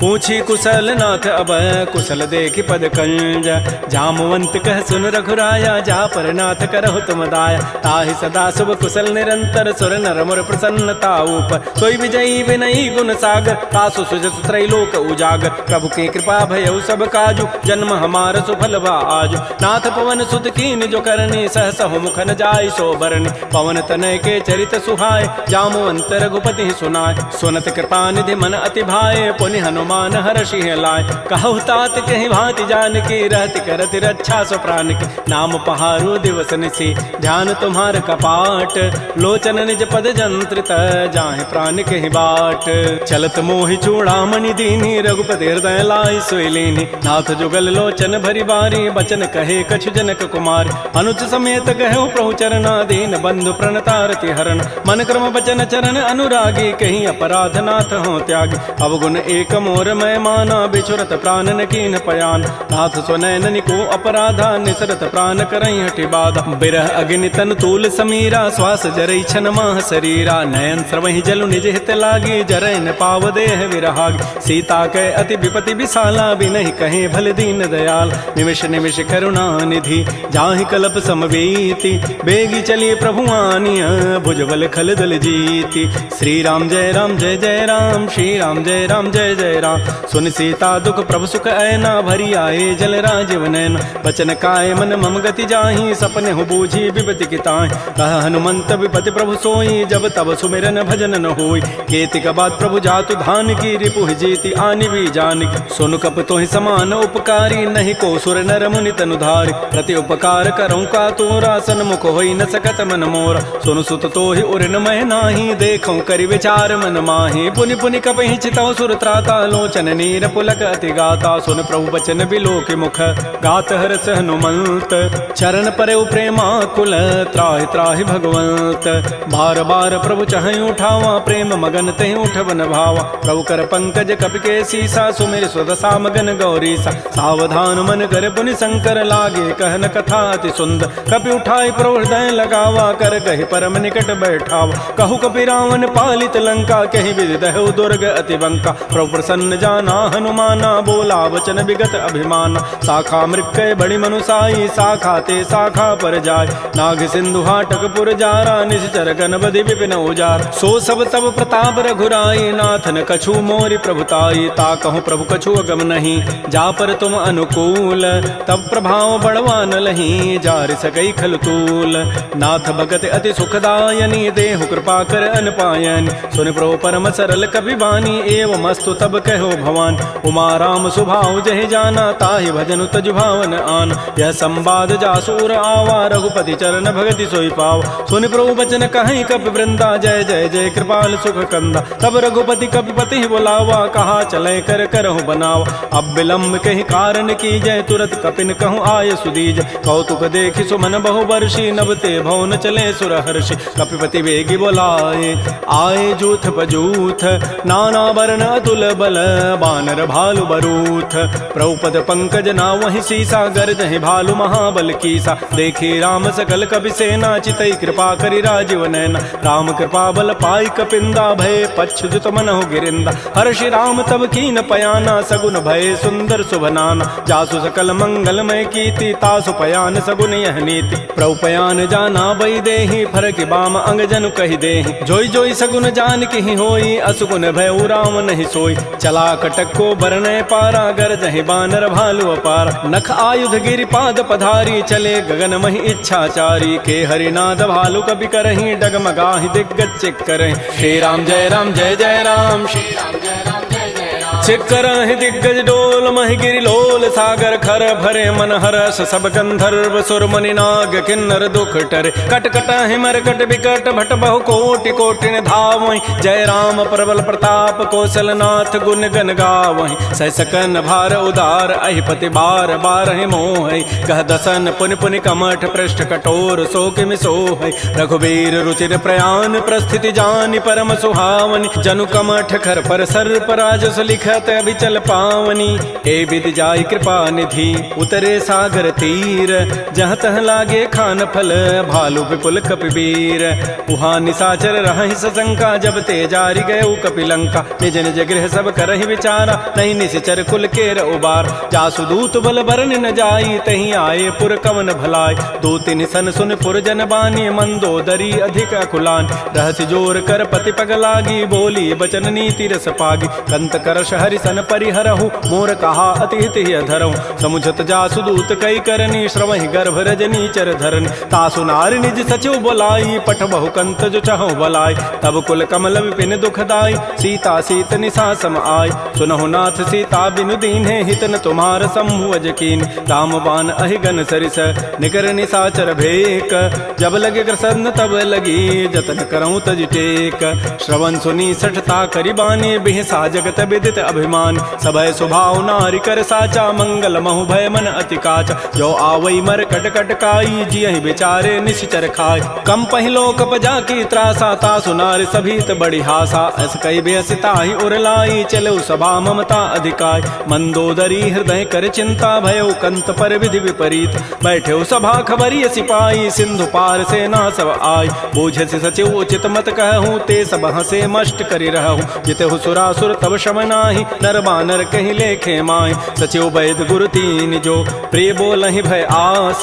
पूछी कुशल नाथ अब, कुशल देखी पद कंज। जामवंत कह सुन रघुराया, जा पर नाथ करहु तुम दाया। ताहि सदा शुभ कुशल निरंतर, सुर नर मुर प्रसन्नता ऊपर। सोई विजयी विनयी गुण सागर, तासु सुजस त्रैलोक उजागर। प्रभु की कृपा भयउ सब काजु, जन्म हमार सुफल भा आजु। नाथ पवन सुत कीन जो करनी, सहसहु मुख न जाय सो बरनी। पवन तनय के चरित सुहाय, जामवंत रघुपति सुनाय। सुनत कृपा निधि मन अति भाए, पुनि हनुमान हर्षि लाय। कहु तात कहीं भांति जानकी, रहति करति रक्षा सो प्राण की। नाम पहारो दिवस निसी, ध्यान तुम्हार कपाट। लोचन निज पद जंत्रित, जाहि प्राण कहि बाट। चलत मोहि चूड़ामणि दीनी, रघुपति हृदय लाय सोई लीनी। नाथ जुगल लोचन भरी बारी, बचन कहे कछु जनक कुमार। अनुज समेत कहु प्रभु चरना, दीन बंधु प्रणतारति हरण। मन क्रम बचन चरण अनुरागी, कहीं अपराध नाथ हो त्यागी। अवगुण एक मोर मैं माना, बिछुरत प्राण न कीन पयान। नाथ सुनैन को अपराधा, निसरत प्राण करई हटि बाधा। बिरह अग्नि तन तूल समीरा, श्वास जरई छन माह शरीरा। नयन स्रवहि जलु निज हित लागी, जरै न पाव देह विरहागी। सीता कै अति विपति विशाला, बिनहि कहे भल दीन दयाल। निमिष निमिष करुणा निधि, जाहि कल्प समवेति। बेगी चलिए प्रभु आनिया, भुजबल खल दल जीति। श्री राम जय राम जय जय राम, श्री राम जय राम जय जय राम। सुन सीता दुख प्रभु सुख ऐना, भरी आए जल राजीव नैना। बचन काय मन मम गति जाहि, सपने हो बूझी विपति की ताहि। कह हनुमंत विपति प्रभु सोई, जब तब सुमिरन भजन न होई। केतिक बाद प्रभु जातु धान की, रिपुह जीति आनि भी जानकी। सुन कप तोहि समान उपकारी, नहीं को सुर नर मुनि तनु धारि। प्रति उपकार करऊँ का तोरा, सन्मुख होई न सकत मन मोरा। सुन सुत तोहि उरिन मह नाही, देखऊँ करि विचार मन माहि। पुनि पुनि कपहि चितौ सुर त्राता, लोचन नीर पुलक अति गाता। सुन प्रभु बचन बिलोकि मुख, गात हरस हनुमंत। चरण परउ प्रेमाकुल, त्राहि त्राहि भगवंत। बार बार प्रभु चहई उठावा, प्रेम मगन तहि उठवन भावा। प्रभु कर पंकज कपि के सीसा, सुमिर स्वदसा मगन गौरीसा। सावधान मन कर पुनि शंकर, लागे कहन कथा अति सुंदर। कपि उठाई प्रभु हृदय लगावा, कर कहि परम निकट बैठावा। कहु कपि रावण पालित लंका, कहि विधि दहु दुर्ग अति बंका। प्रभु प्रसन्न जाना हनुमाना, बोला वचन विगत अभिमाना। शाखा मृक्कय बड़ी मनुसाई, शाखा ते शाखा पर जाय। नाग सिंधु हाटक पुर जारा, निश्चर गण बधि विपिन उजार। सो सब तब प्रताप रघुराई, नाथन कछु मोरि प्रभुताई। ता कहूँ प्रभु कछु अगम नहीं, जा पर तुम अनुकूल। तब प्रभाव बड़वा न लही, जार सकई खल तूल। नाथ भगत अति सुखदायनी, देहु कृपा कर अनपायन। सुन प्रभु परम सरल कपि बानी, एवं मस्तु तब कहो भवान। उमा राम सुभाव जहि जाना, ताहि भजन तजु भावन आन। यह संवाद जासूर आवा, रघुपति चरण भगति सोई पाव। सुन प्रभु बचन कहीं कपि वृंदा, जय जय जय कृपाल सुख कंदा। तब रघुपति कपिपति बुलावा, कहा चले कर करहु बनावा। अब विलम्ब कहीं कारण की जय, तुरत कपिन कहूँ आय सुदीज। कौतुक देखि सुमन बहु वर्षी, नभते भवन चले सुर हर्षि। कपिपति वेगी बोलाए, आए जूथ बजूथ। नाना वर्ण अतुल बल, बानर भालु बरूथ। प्रभुपद पंकज ना वही सीसा, गर्जहि भालु महाबल कीसा। देखी राम सकल कपि सेना, चितई कृपा करि राजीव नैना। राम कृपा बल पाई कपिंदा, भय पच्छुत मनहु गिरिंदा। हर्षि राम तब कीन पयाना, सगुन भय सुंदर सुभनाना। जासु सकल मंगलमय कीर्ति, तासु पयान सगुन यह नीति। प्रभु पयान जाना बई देहि, फरक बाम अंग जनु कहि देहि। जोई जोई सगुन जान की होई, असुगुन भय राम नहीं सोई। चला कटक को बरनय पारा, गरजहि बानर भालु अपारा। नख आयुध गिरि पाद पधारी, चले गगन महि इच्छाचारी। के हरिनाद भालु कपि करहि, डगमगाहि दिग्गज चिक करहि। श्री राम जय जय राम, श्री राम जय जय राम। छिकरहि दिग्गज डोल महि गिरि लोल सागर खर भरे मन हरस सब गंधर्व सुर मुनि नाग किन्नर दुख टरे कट कटहि मरकट विकट भट बहु कोटि कोटिन धावहि जय राम प्रबल प्रताप कौशल नाथ गुण गन गावहि सह सकन भार उदार अहिपति बार बारहि मोहि कह दसन पुनि पुनि कमठ पृष्ठ कठोर सो किमि सोहि रघुबीर रुचिर प्रयान प्रस्थिति जानि परम सुहावनि जनु कमठ खर पर सर्प राजस लिखत अभिचल पावनी ए विधि जाय कृपा निधि उतरे सागर तीर जहाँ तह लागे खान फल भालु विपुल कपिवीर उहाँ निसाचर रहि सशंका जब ते जारी गए कपिलंका निज निज गृह सब करहि विचारा नहीं निश्चर कुल केर उबार जासु दूत बल बरन न जाई तहीं आए पुर कवन भलाई दो तिन सन सुन पुर जन बानी मंदोदरी अधिक अकुलान रहस्य जोर कर पति पग लागी बोली बचन नीति रस पागी कंत करश हरि सन परिहरहु मोर कहा अति हित ही अधरहु समुझत जासु दूत कई करनी श्रवहि गर्भ रजनी चर धरन तासु नारी निज सचिव बोलाई पठ बहु कंत जो चहु बलाई तब कुल कमल विपिन दुखदाई सीता सीत निसा सम आय सुनहु नाथ सीता बिनु दीन्हे हितन तुम्हार सम्भुज कीन राम बान अहिगन सरिस निकर निसाचर भेक जब लगे कृष्ण तब लगी जतन करऊं तज टेक श्रवण सुनी सठता करिबानी बिहसा जगत विदित अभिमान सभय स्वभाव नारी कर साचा मंगल महु भय मन अति काचा जो आवई मर कट कट काई जियहि बेचारे निश्चर खाय कम पहिलो कपजा की त्रासा तासु नारी सभीत बड़ी हासा ऐस कई बेसिता ही उरलाई चलो सभा ममता अधिकाय मंदोदरी हृदय कर चिंता भयो कंत पर विधि विपरीत बैठे सभा खबरी सिपाही सिंधु पार सेना सब आय बूझे से सचिव उचित मत कहूँ ते सब हसे मष्ट करी रहूँ जिते सुरासुर तब शम नाही नर बानर कहीं लेखे माय सचिव वैद गुरु तीन जो प्रिय बोलहि भय आस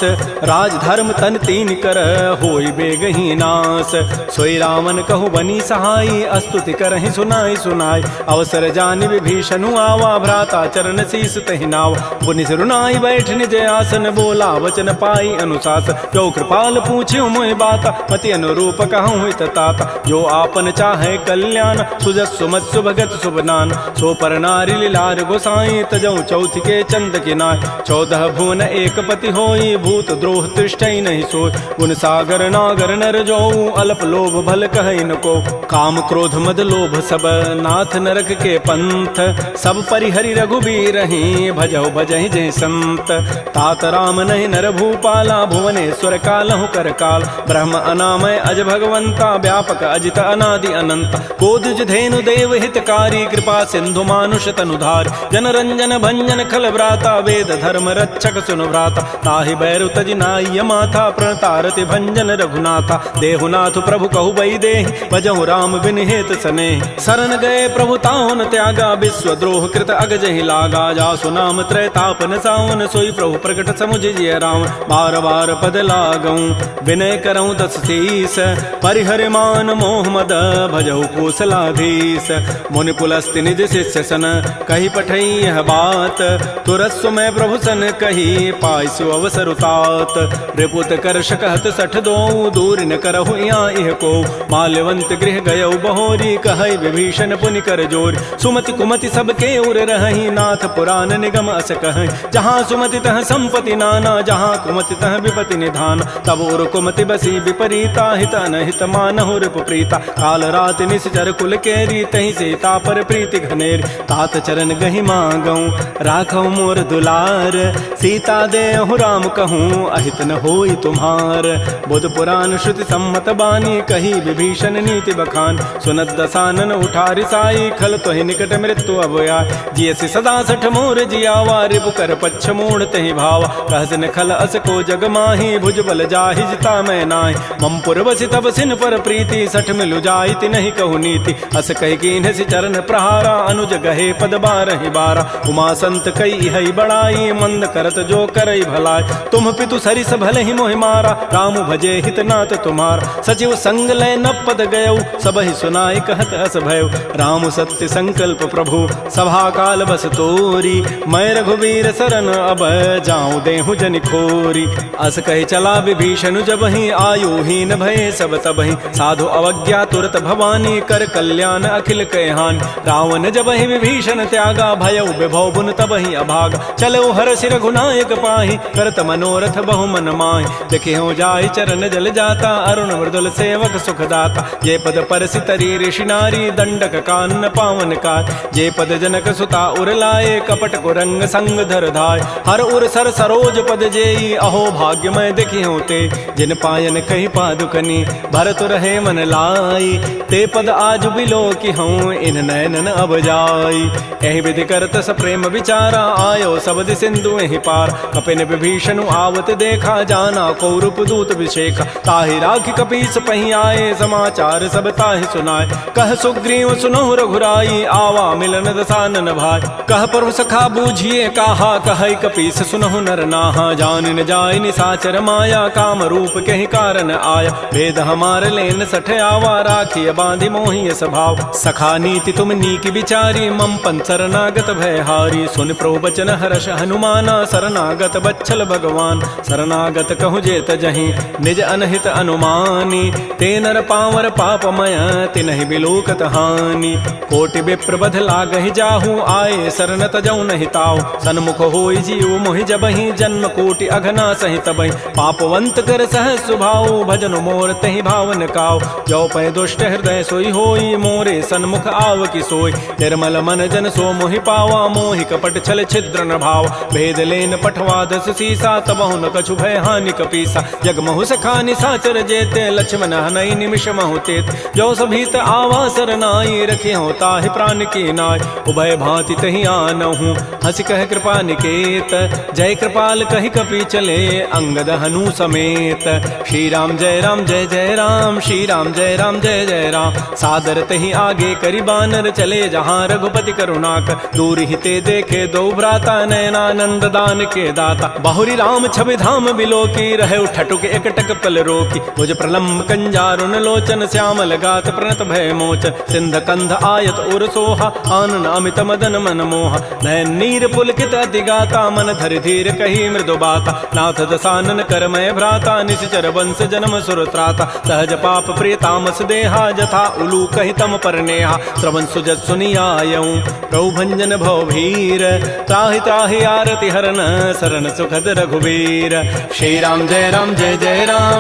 राज धर्म तन तीन कर होई बेगही नास सोई रावण कहु बनी सहाई अस्तुति करहि सुनाई सुनाई अवसर जानि विभीषणु आवा भ्राता चरण शीस तहि नाव पुनि सिरुनाई बैठ निज आसन बोला वचन पाई अनुशासन जो कृपाल पूछ्यो मोहि बाता मति अनुरूप कहूँ हित ताता जो आपन चाहे कल्याण सुजस सुमत सुभगत सुबनान सो पर नारी लीलार गोसाई तजऊ चौथ के चंद किनाय 14 भुवन एक पति होई भूत द्रोह तृष्टि नहीं सोय गुण सागर नागर नर जो अल्प लोभ भल कहै न को काम क्रोध मद लोभ सब नाथ नरक के पंथ सब परिहरि रघुबीर रही भजहु भजहि जय संत तात राम नहीं नर भूपाला भुवनेश्वर कालहु कर काल ब्रह्म अनामय अज भगवंता व्यापक अजित अनादि अनंत कोदज धेनु देव हितकारी कृपा सिंधु मानुष तनुधार जन रंजन भंजन खल व्राता वेद धर्म रक्षक सुनु भ्राता ताहि बैरु तजि नाय माथा प्रणतारति भंजन रघुनाथा देहुनाथ प्रभु कहु बई देहि भजहु राम बिन हेत सने शरण गए प्रभु ताहुन त्यागा विश्व द्रोह कृत अगजहि लागा जासु नाम त्रैतापन सावन सोई प्रभु प्रकट समुझ जिय राम बार बार पद लागऊं विनय करऊं दस शीस परिहर मान मोह मद भजहु कौशलाधीश मुनि पुलस्ति निज शिष्य सन कही पठई यह बात तुरस्व में प्रभु सन कही पाइसु अवसर उतात रिपुत कर शकहत सठ दो दूर न करहु यहाँ इह को माल्यवंत गृह गयौ बहोरी कहई विभीषण पुनि कर जोर सुमति कुमति सबके उर रही नाथ पुराण निगम अस कह जहाँ सुमति तह संपति नाना जहाँ कुमति तह विपति निधान तब उर कुमति बसी विपरीता हित अनहित मानहु रिपु प्रीता काल रात निश्चर कुल केरी तही सीता पर प्रीति घनेर तात चरण गहि मांगऊं राखऊ मोर दुलार सीता देहु राम कहूँ अहित न होई तुम्हार बुध पुराण श्रुति सम्मत बानी कही विभीषण नीति बखान सुनत दसानन उठारी साई खल तोहि निकट मृत्यु अभया जियसि सदा सठ मोर जियावा रिपु कर पच्छ मूढ़ तहि भावा कहसन खल अस को जग माही भुज बल जाहि जिता मैं नाहि मम पुरवसि तब सिन पर प्रीति सठ मिलु जाइति नहीं कहु नीति अस कहि कीन्ह सि चरण प्रहारा अनुज गहे पद बारहि बारा उमा संत कई हई बड़ाई मंद करत जो करई भलाई तुम पितु सरिस भले ही मोहि मारा राम भजे हित नाथ तुम्हार सचिव संग लय न पद गयौ सब ही सुनाई कहत हस भयउ राम सत्य संकल्प प्रभु सभा काल बस तोरी मैं रघुवीर शरण अब जाऊं देहु जनि खोरी अस कहि चला विभीषण जब ही आयु हीन भय सब तब ही साधु अवज्ञा तुरत भवानी कर कल्याण अखिल कहहान रावण जब ही विभीषण त्यागा भयउ विभव बुन तबहि अभागा चलो हरषि रघुनायक पाहि करत मनोरथ बहु मन माहि देखे हो जाय चरण जल जाता अरुण मृदुल सेवक सुखदाता जे पद परसि तरी ऋषि नारी दंडक कानन पावन काय जे पद जनक सुता उर लाए कपट कुरंग संग धर धाय हर उर सर सरोज पद जेई अहो भाग्यमय देखि होते जिन पायन कही पादुकनी भरत रहे मन लाई ते पद आज बिलो की हूँ इन नयनन अब जाई एहि विधि करत स प्रेम विचारा आयो सबद सिंधु एहि पार कपिन विभीषण आवत देखा जाना कौरूप दूत विशेखा ताहि राखि कपीस पही आए समाचार सब ताहि सुनाए कह सुग्रीव सुनहु रघुराई आवा मिलन दसानन भाई कह प्रभु सखा बूझिए काहा कहै कपीस सुनहु नर नाहा जान न जाय निसाचर माया काम रूप कहि कारण आया भेद हमार लेन सठ आवा राखिय बांधि मोहि स्वभाव सखा नीति तुम नीक विचारी मम पन शरणागत भयहारी सुन प्रभु बचन हर्ष हनुमाना शरणागत बच्छल भगवान शरणागत कहु जेत जहीं निज अनहित अनुमानी ते नर पावर पापमय तिनहि बिलोकत हानि कोटि विप्र बध लागहि जाहू आए शरण तजौ नहि ताऊ सन्मुख होई जीव मोहि जबहि जन्म कोटि अघना सहित बहि पापवंत कर सह सुभाऊ भजन मोर तहि भावन काऊ जो पै दुष्ट हृदय सोई होई मोरे सन्मुख आव की सोई निर्मल मन जन सो मोहि पावा मोहि कपट छल छिद्र न भाव भेद लेन पठवा दस सीसा तबहु न कछु भय हानि कपीसा जग महु सखा निसाचर जेते लक्ष्मण हनई निमिष महु तेत जो सभीत आवा सरनाई रखे हो ताहि प्राण की नाय उभय भांति तहि आनहु हंस कह कृपा निकेत जय कृपाल कहि कपि चले अंगद हनु समेत श्री राम जय जय राम श्री राम जय जय राम सादर तहि आगे करि बानर चले जहाँ रघुपति करुणाकर दूर ही ते देखे दो भ्राता नयनानंद दान के दाता बाहुरी राम छवि धाम बिलो की रहे ठटुक एकटक पल रोकी मुझ प्रलम्ब कंजारुन लोचन श्यामल गात प्रणत भय मोचन सिंध कंध आयत उर सोहा आनन अमित मदन मन मोहा नयन नीर पुलकित अति गाता मन धरि धीर कही मृदु बाता नाथ दसानन कर मय भ्राता निश्चर वंश जन्म सुर त्राता सहज पाप प्रिय तामस देहा जथा उलू कहि तम पर नेहा श्रवण सुजत सुनियायऊं प्रभु भंजन भव भीर त्राहि त्राहि आरति हरन शरण सुखद रघुवीर श्री राम जय राम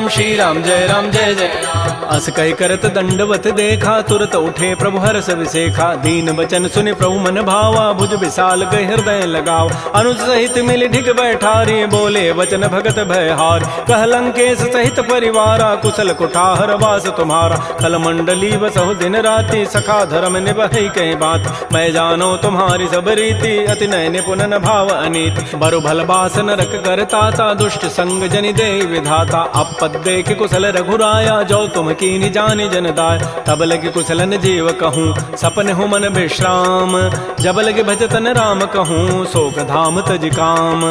श्री राम जय जय राम अस कहि करत दंडवत देखा तुरत उठे प्रभु हर्ष विसेखा दीन बचन सुनि प्रभु मन भावा भुज विशाल गए हृदय लगाव अनुज सहित मिल ढिग बैठारी बोले वचन भगत भयहार कह लंकेश सहित परिवारा कुशल कुठार वास तुम्हारा कल मंडली बसहु दिन राति सखा धर्म निभहि कई बात मैं जानो तुम्हारी सब रीति अति नय निपुणन भाव अनीति बरु भल बास नरक करताता दुष्ट संग जनि दे विधाता अपद देख कुशल रघुराया जो तुम कीनि जानि जन दाय तब लगे कुशलन जीव कहूँ सपन हो मन विश्राम जब लगे भजतन राम कहूँ शोक धाम तज काम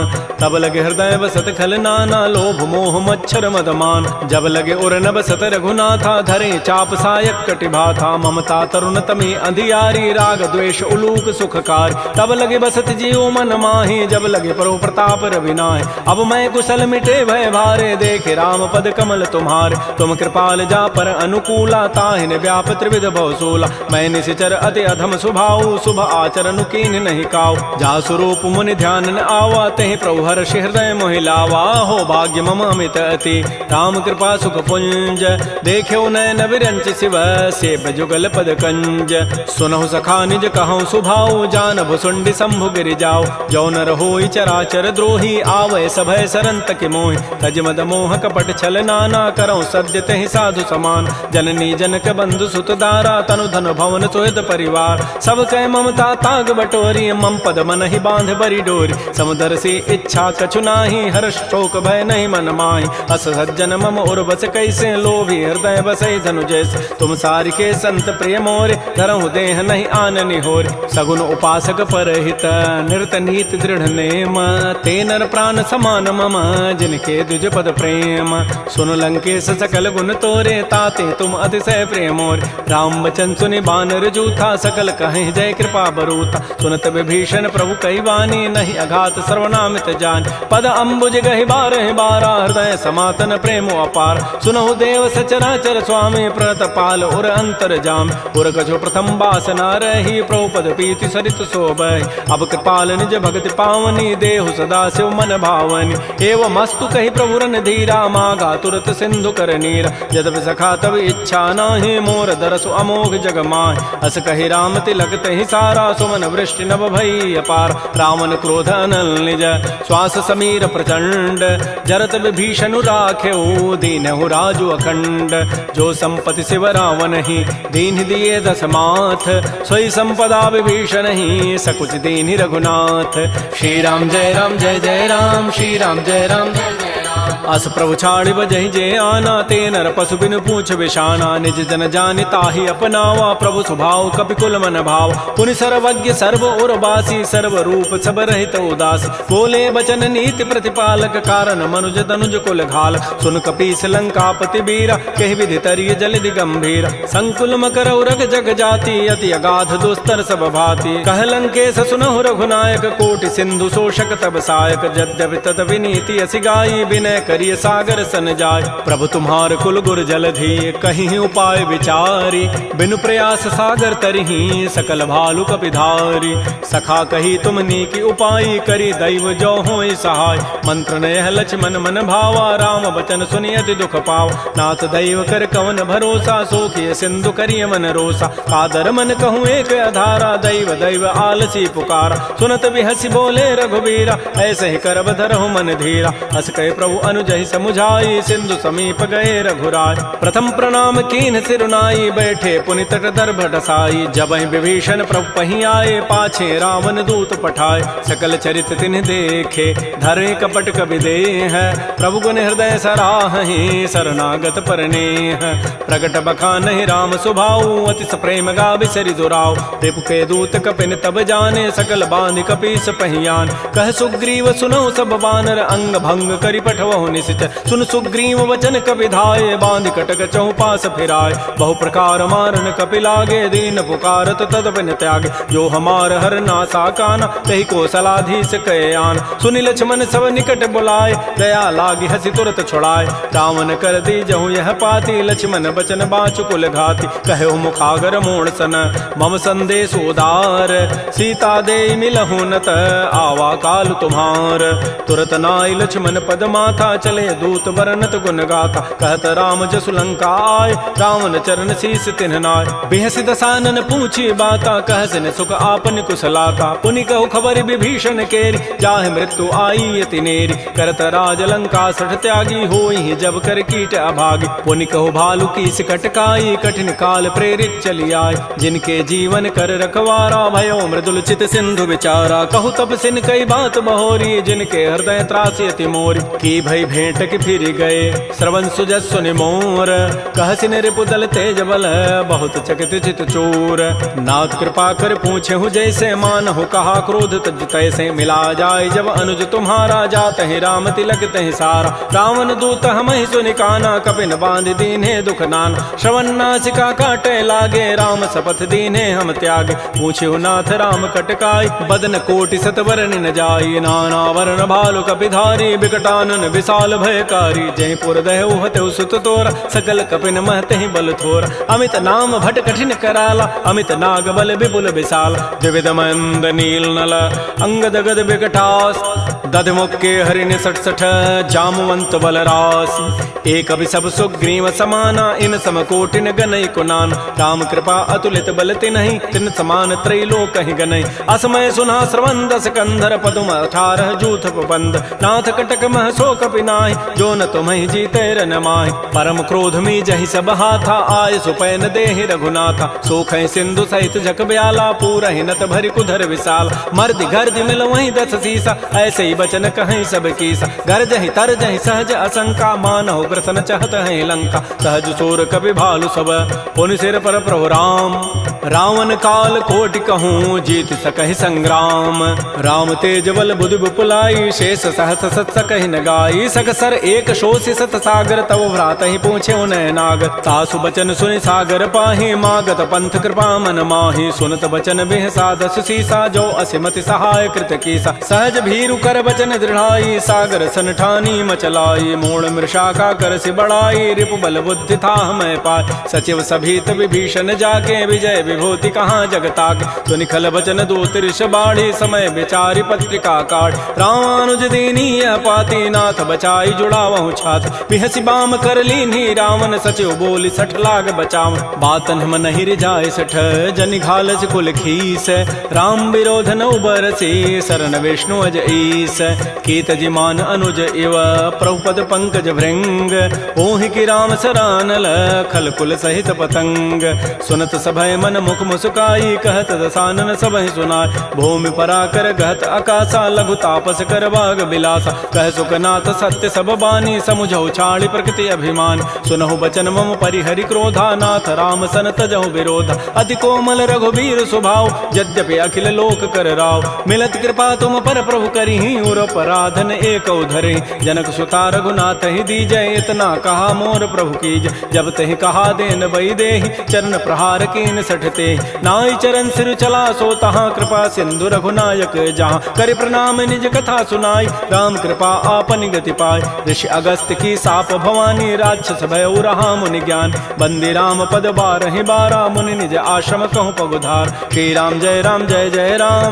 तब लगे हृदय बसत खल नाना लोभ मोह मच्छर मदमान जब लगे उर न बसत रघुनाथा धरे चाप सायक कटिभाथा ममता तरुण तमी अंधियारी राग द्वेष उलूक सुखकार तब लगे बसत जीव मन माही जब लगे परो प्रताप रविनाय अब मैं कुशल मिटे भय भारे देखे राम पद कमल तुम्हारे तुम कृपाल जा पर अनुकूला ताहिन व्याप त्रिविध भवसूला मैं निशिचर अति अधम स्वभाव शुभ आचरण कीन नहीं काव जा स्वरूप मुनि ध्यान न आवा तहि प्रभु हर्ष हृदय मोहि लावा हो भाग्य मम अमित अति राम कृपा सुख पुंज देख्यो नयन विरंच शिव सेव जुगल पद कंज सुनहु सखा निज कहूँ सुभाव जान भुसुंडी शंभु गिरि जाओ जो न रहोई चराचर द्रोही आवै सभय सरंत के मोहि तज मद मोह कपट छल नाना करौ सद्य तहि साधु समान जननी जनक बंधु सुत दारा तनु धन भवन सुहृद परिवार सब कह ममता ताग बटोरी मम पद मन ही बांध बरी डोरी समुदर से इच्छा कछु नाही हर्ष शोक भय नहीं मन माही अस सज्जन मम उर बस कैसे लोभी हृदय बसै धनु जैसे तुम सारि के संत प्रिय मोरे धरहु देह नहीं आननि होर सगुन उपासक परहित निरत नीति दृढ़ नेम ते नर प्राण समान मम जिनके द्विज पद प्रेम सुन लंकेश सकल गुण तोरे ताते तुम अतिशय प्रेमोर राम बचन सुनि बानर जूथा सकल कहें जय कृपा बरूता सुनत विभीषण प्रभु कई वाणी नहीं अघात सर्वनामित जान पद अम्बुज गहि बारह बारा हृदय समातन प्रेमो अपार सुनहु देव सचराचर स्वामी प्रणत पाल उर अंतर जाम उर कछु प्रथम बासना रही प्रभुपद प्रीति सरित शोभहि। अब कृपाल निज भगति पावनी, देहु सदा शिव मन भावनी। एवं मस्तु कही प्रभु रन धीरा, मागा तुरत सिंधु कर नीरा। यद्यपि सखा तब इच्छा नाही, मोर दरसु अमोघ जग माहि। अस कही राम तिलक तहि सारा, सुमन वृष्टि नभ भई अपार। रावण क्रोध अनल निज, श्वास समीर प्रचंड। जरत विभीषण राख्यऊ, दीनहु राजु अखंड। जो संपत्ति शिव रावण ही, दीन दिए दस माथ। सोई संपदा विभीषण ही, सकुच दीन रघुनाथ।
श्री राम जय राम जय जय राम, श्री राम जय राम जय जय राम।
अस प्रभु छाड़ि बजहि जे आना, ते नर पशु बिनु पूछ विषाना। निज जन जानि ताहि अपनावा, प्रभु स्वभाव कपिकुल मन भाव। पुनि सर्वज्ञ सर्व और बासी, सर्व रूप सब रहित उदासी। बोले बचन नीति प्रतिपालक, कारण मनुज तनुज कुल घाल। सुन कपीस लंकापति बीरा, कहि विधि तरिय जलधि गंभीर। संकुल मकर उरग जग जाति, अति अगाध दुस्तर सब भाति। कह लंकेश सुनहु रघुनायक, कोटि सिंधु शोषक तब सायक। यद्यपि तद विनीति असि गाई, विनय करिय सागर सन जाय। प्रभु तुम्हार कुल गुर जलधि, कहीं उपाय विचारी। बिनु प्रयास सागर तरही, सकल भालु कपिधारी। सखा कही तुमनी की उपाय, करी दैव जो होय सहाय। मंत्र नयह लक्ष्मण मन भावा, राम बचन सुनि अति दुख पावा। नाथ दैव कर कवन भरोसा, सोखिय सिंधु करिय मन रोसा। कादर मन कहूँ एक अधारा, दैव दैव आलसी पुकारा। सुनत बिहसी बोले रघुबीरा, ऐसे ही करब धरहु मन धीरा। हस कहे प्रभु अनुजहि समुझाई, सिंधु समीप गए रघुराय। प्रथम प्रणाम कीन्ह सिरुनाई, बैठे पुनि तट दर्भ ढसाई। जबहि विभीषण प्रभु पहि आए, पाछे रावण दूत पठाए। सकल चरित तिन्ह देखे, धरे कपट कबि देह। प्रभु गुण हृदय सराहि, शरणागत परनेह। प्रगट बखानहि राम सुभाऊ, अति प्रेम गावि सरि दुराऊ। रिपु के दूत कपिन तब जाने, सकल बांधि कपीस पहियान। कह सुग्रीव सुनहु सब बानर, अंग भंग करि पठवहु निश्चय। सुन सुग्रीव वचन कपि धाये, बांधि कटक चहुपास फिराय। बहु प्रकार मारन कपि लागे, दीन पुकारत तद बिन त्यागे। जो हमार हर नासा काना, तहि कौशलाधीश कहे आन। सुनि लक्ष्मण सब निकट बुलाए, दया लागी हसी तुरत छुड़ाए। रावण कर दी जहु यह पाती, लक्ष्मण बचन बाचु कुल घाती। कहो मुखागर मोण सन, मम संदेश उदार। सीता दे मिलहु नत, आवा काल तुम्हार। तुरत नाई लक्ष्मण पद माथा, चले दूत बरनत गुण गाथा। कहत राम जसु लंका आय, रावण चरण शीस तिन्ह नाय। बिहसि दसानन पूछी बाता, कहसिन सुख आपन कुशलाता। पुनि कहु खबर विभीषण केरी, जाहि मृत्यु आई अति नेरी। करत राज लंका सठ त्यागी, होई जब कर कीट अभागी। पुनि कहु भालु की कटकाई, कठिन काल प्रेरित चली आय। जिनके जीवन कर रखवारा, भयो मृदुल चित सिंधु विचारा। कहु तब सिन कई बात बहोरी, जिनके हृदय त्रासी अति मोरी। की भई भेंट की फिर गए, श्रवण सुजस सुनि मोर। कहसिन रिपुदल तेज बल, बहुत चकित चित चोर। नाथ कृपा कर पूछे हूँ जैसे, मानहु कहा क्रोध तज तैसे। मिला जाय जब अनुज तुम्हारा, जात ही राम तिलक तहि सारा। रावण दूत हमहि सुनि काना, कपिन बांध दीन्हे दुख नाना। श्रवण नासिका काटे लागे, राम शपथ दीन्हे हम त्यागे। पूछे नाथ राम कटकाई, बदन कोटि सतवरन न जाई। नाना वर्ण भालु कपिधारी, विकटानन विशाल भयकारी। जयपुर दहु हतु सुत तोरा, सकल कपिन महतहि बल थोरा। अमित नाम भट कठिन कराला, अमित नाग बल विपुल विशाल। द्विविध मंद नील नल, अंगद गद विकटास। दधमुख के हरिण सठ सठ, जामवंत बलरास। एक अभिसभ सुग्रीव समाना, इन समकोटिन गनई कुनान। राम कृपा अतुलित बल तिन्हि, तिन समान त्रैलोक कहि गनई। असमय सुना श्रवण दस कंधर, पदुम 18 जूथ बंद। नाथ कटक मह सो कपि नाहि, जो न तुम्हि जीते रन माहि। परम क्रोध मी जहि सब हाथा, आय सुपैन देहि रघुनाथा। सोखै सिंधु सहित जग ब्याला, पूरहि नत भरि कुधर विशाल। मर्दि गर्दि मिल वहीं 10 सीसा, ऐसे ही बचन कहीं सब कीसा। गरजहि तरजहि सहज असंका, मानहु ग्रसन चहत है लंका। सहज सोर कपि भालु सब, पुनि सिर पर प्रभु राम। रावण काल कोटि कहूँ, जीत सकहि संग्राम। राम तेज बल बुधि विपुलाई, शेष सहस सत सकहि न गाई। सकसर एक शोषि सत सागर, तव भ्रात ही पूछे उनय नाग। तासु बचन सुनि सागर पाहि, मागत पंथ कृपा मन माहि। सुनत बचन बिहसा 10 सीसा, जो असिमति सहाय कृत कीसा। सहज भीरु कर बचन दृढ़ाई, सागर सन ठानी मचलाई। मूढ़ मृषा का कर सि बढ़ाई, रिपु बल बुद्धि था मैं पाय। सचिव सभीत विभीषण जाके, विजय विभूति कहाँ जगताक। तो निखल वचन दूत ऋष बाढ़ी समय विचारी पत्रिका काट। रामानुज दीनी यह पाती नाथ बचाई जुड़ावहु छात। बिहसी बाम कर लीन्ही रावण सचिव बोली सठ लाग बचाव। बातन हम नहीं रिजाए सठ जनि घालस कुल खीस। राम विरोध न उबरसी शरण विष्णु अज ईस। कीत जिमान अनुज इव प्रभुपद पंकज भृंग। ओहि की राम सरानल खल कुल सहित पतंग। सुनत सभय मन मुख मुस्काई कहत दसानन सबहि सुनाय। भूमि पराकर गहत आकाशा लघु तापस कर बाग बिलासा। कह सुखनाथ सत्य सब बानी समुझौ छाड़ी प्रकृति अभिमान। सुनहु बचन मम परिहरि क्रोधा नाथ राम सन तजहु विरोधा। अति कोमल रघुबीर स्वभाव यद्यपि अखिल लोक कर राव। मिलत कृपा तुम पर प्रभु करिहि उर पराधन एक धरे। जनक सुता रघुनाथ ही दीजय इतना कहा मोर प्रभु कीज। जब तहि कहा देन बई देहि चरण प्रहार कीन सठते। नाई चरण सिर चला सो तहाँ कृपा सिंधु रघुनायक जहाँ। कर प्रणाम निज कथा सुनाई राम कृपा आपन गति पाय। ऋषि अगस्त की साप भवानी राक्षस भय रहा मुनि ज्ञान। बंदी राम पद बारहि बारा मुनि निज आश्रम कहूँ पगुधार। श्री राम जय राम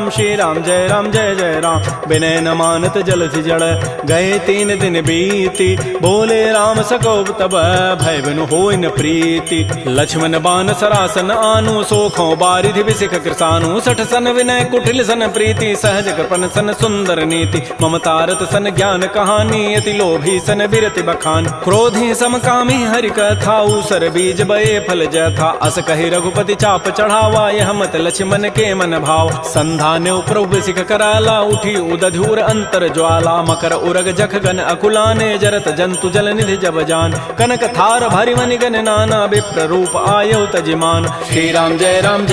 श्री राम जय जय राम। विनय न मानत जलधि जड़ गए 3 दिन बीती। बोले राम सकोप तब भय बिनु होय न प्रीति। लक्ष्मण बान सरासन आनु सोखों बारिधि विसिख कृसानु। सठ सन विनय कुटिल सन प्रीति सहज कृपन सन सुंदर नीति। ममतारत सन ज्ञान कहानी अति लोभी सन बिरति बखान। क्रोधी समकामी हरि कथा ऊसर बीज बये फल जथा। अस कहि रघुपति चाप चढ़ावा यह मत लक्ष्मण के मन भाव। संधान्य प्रभु सिख कराला उठी उदधूर अंतर ज्वाला। मकर उरग जख गन अकुलाने जरत जंतु जल निधि जब जान। कनक थार भरि मनि गन नाना विप्र रूप आयौ तजिमान।
श्री राम जय राम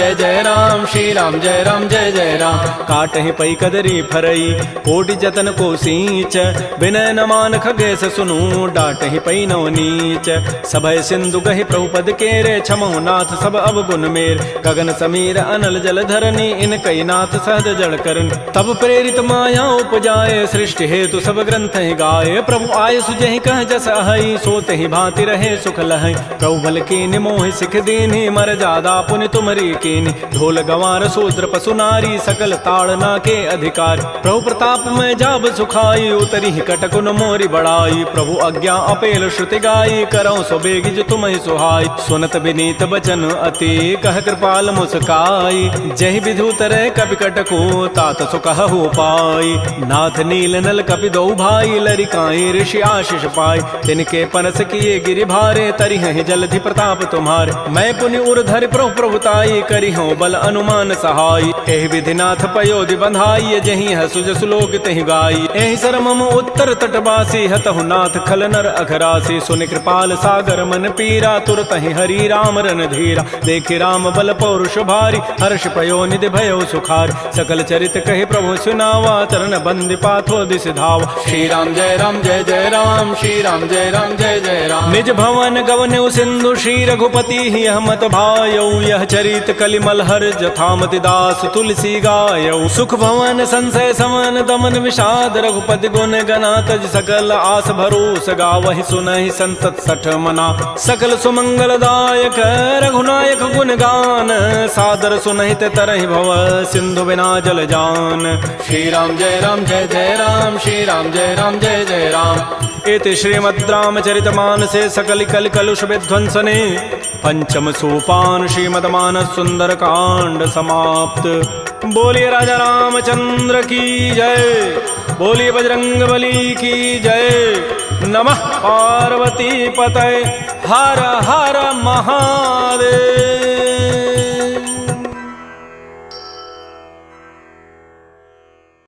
श्री राम जय जय राम।
काटहि पै कदरी फरई कोटि जतन को सींच। विनय न मान खगेश सुनु डाटहि पै नव नीच। सभय सिंधु गहि प्रभुपद केरे छमहु नाथ सब अवगुण मेर। गगन समीर अनल जल धरनी इन कई नाथ सहज जड़ करन। तब प्रेरित माया उपजाए सृष्टि हेतु सब ग्रंथ ही गाये। प्रभु आय सुजहि कह जस अहै सोते ही भांति रहे सुख लहै। प्रभु बल कीनि मोहि सिख दीन्हि मर जादा पुनि तुमरी कीनि। ढोल गंवार शूद्र पशु नारी सकल ताड़ना के अधिकार। प्रभु प्रताप में जाब सुखाई उतरी कटकुन मोरी बड़ाई। प्रभु आज्ञा अपेल श्रुति गाई करौ सो बेगिज तुम ही सुहाई। सुनत विनीत बचन अति कह कृपाल मुस्काई। जहि विधु तरह कपि कटको तात सुकहु पाई। नाथ नील नल कपि दो भाई लरिकाई ऋषि आशीष पाई। तिनके पनस किए गिरि भारे तरिहहि जलधि प्रताप तुम्हारे। मैं पुनि उर धरि प्रभु प्रभुताई करिहु बल अनुमान सहाय। एहि विधि नाथ पयोधि बंधाई जहि हसु जसु लोक तहि गाई। एहि सर मम उत्तर तटवासी हतहु नाथ खल नर अघरासी। सुनि कृपाल सागर मन पीरा तुरत ही हरि राम रन धीरा। देखि राम बल पौरुष भारी हर्ष पयो निधि भयो सुखार। सकल चरित कहि प्रभु सुनावा चरण बंदि पाथो दिस धाव।
श्री राम जय राम श्री राम जय जय राम।
निज भवन गवनु सिंधु श्री रघुपति ही हमत भायौ। यह चरित कलिमल हर जथामति दास तुलसी गायौ। सुख भवन संशय समन दमन विषाद रघुपति गुण गना तज सकल आस भरोस गावहि सुनहि संतत सठ मना। सकल सुमंगल दायक रघुनायक गुण गान सादर सुनहित तरहि भव सिंधु बिना जल जान।
श्री राम जय राम श्री राम जय जय राम।
इति श्रीमद् रामचरितमानसे सकल कल कलुष विध्वंसने पंचम सोपान श्रीमद् मानस सुंदर कांड समाप्त। बोलिए राजा रामचंद्र की जय। बोलिए बजरंग बली की जय। नमः पार्वती पतये हर हर महादेव।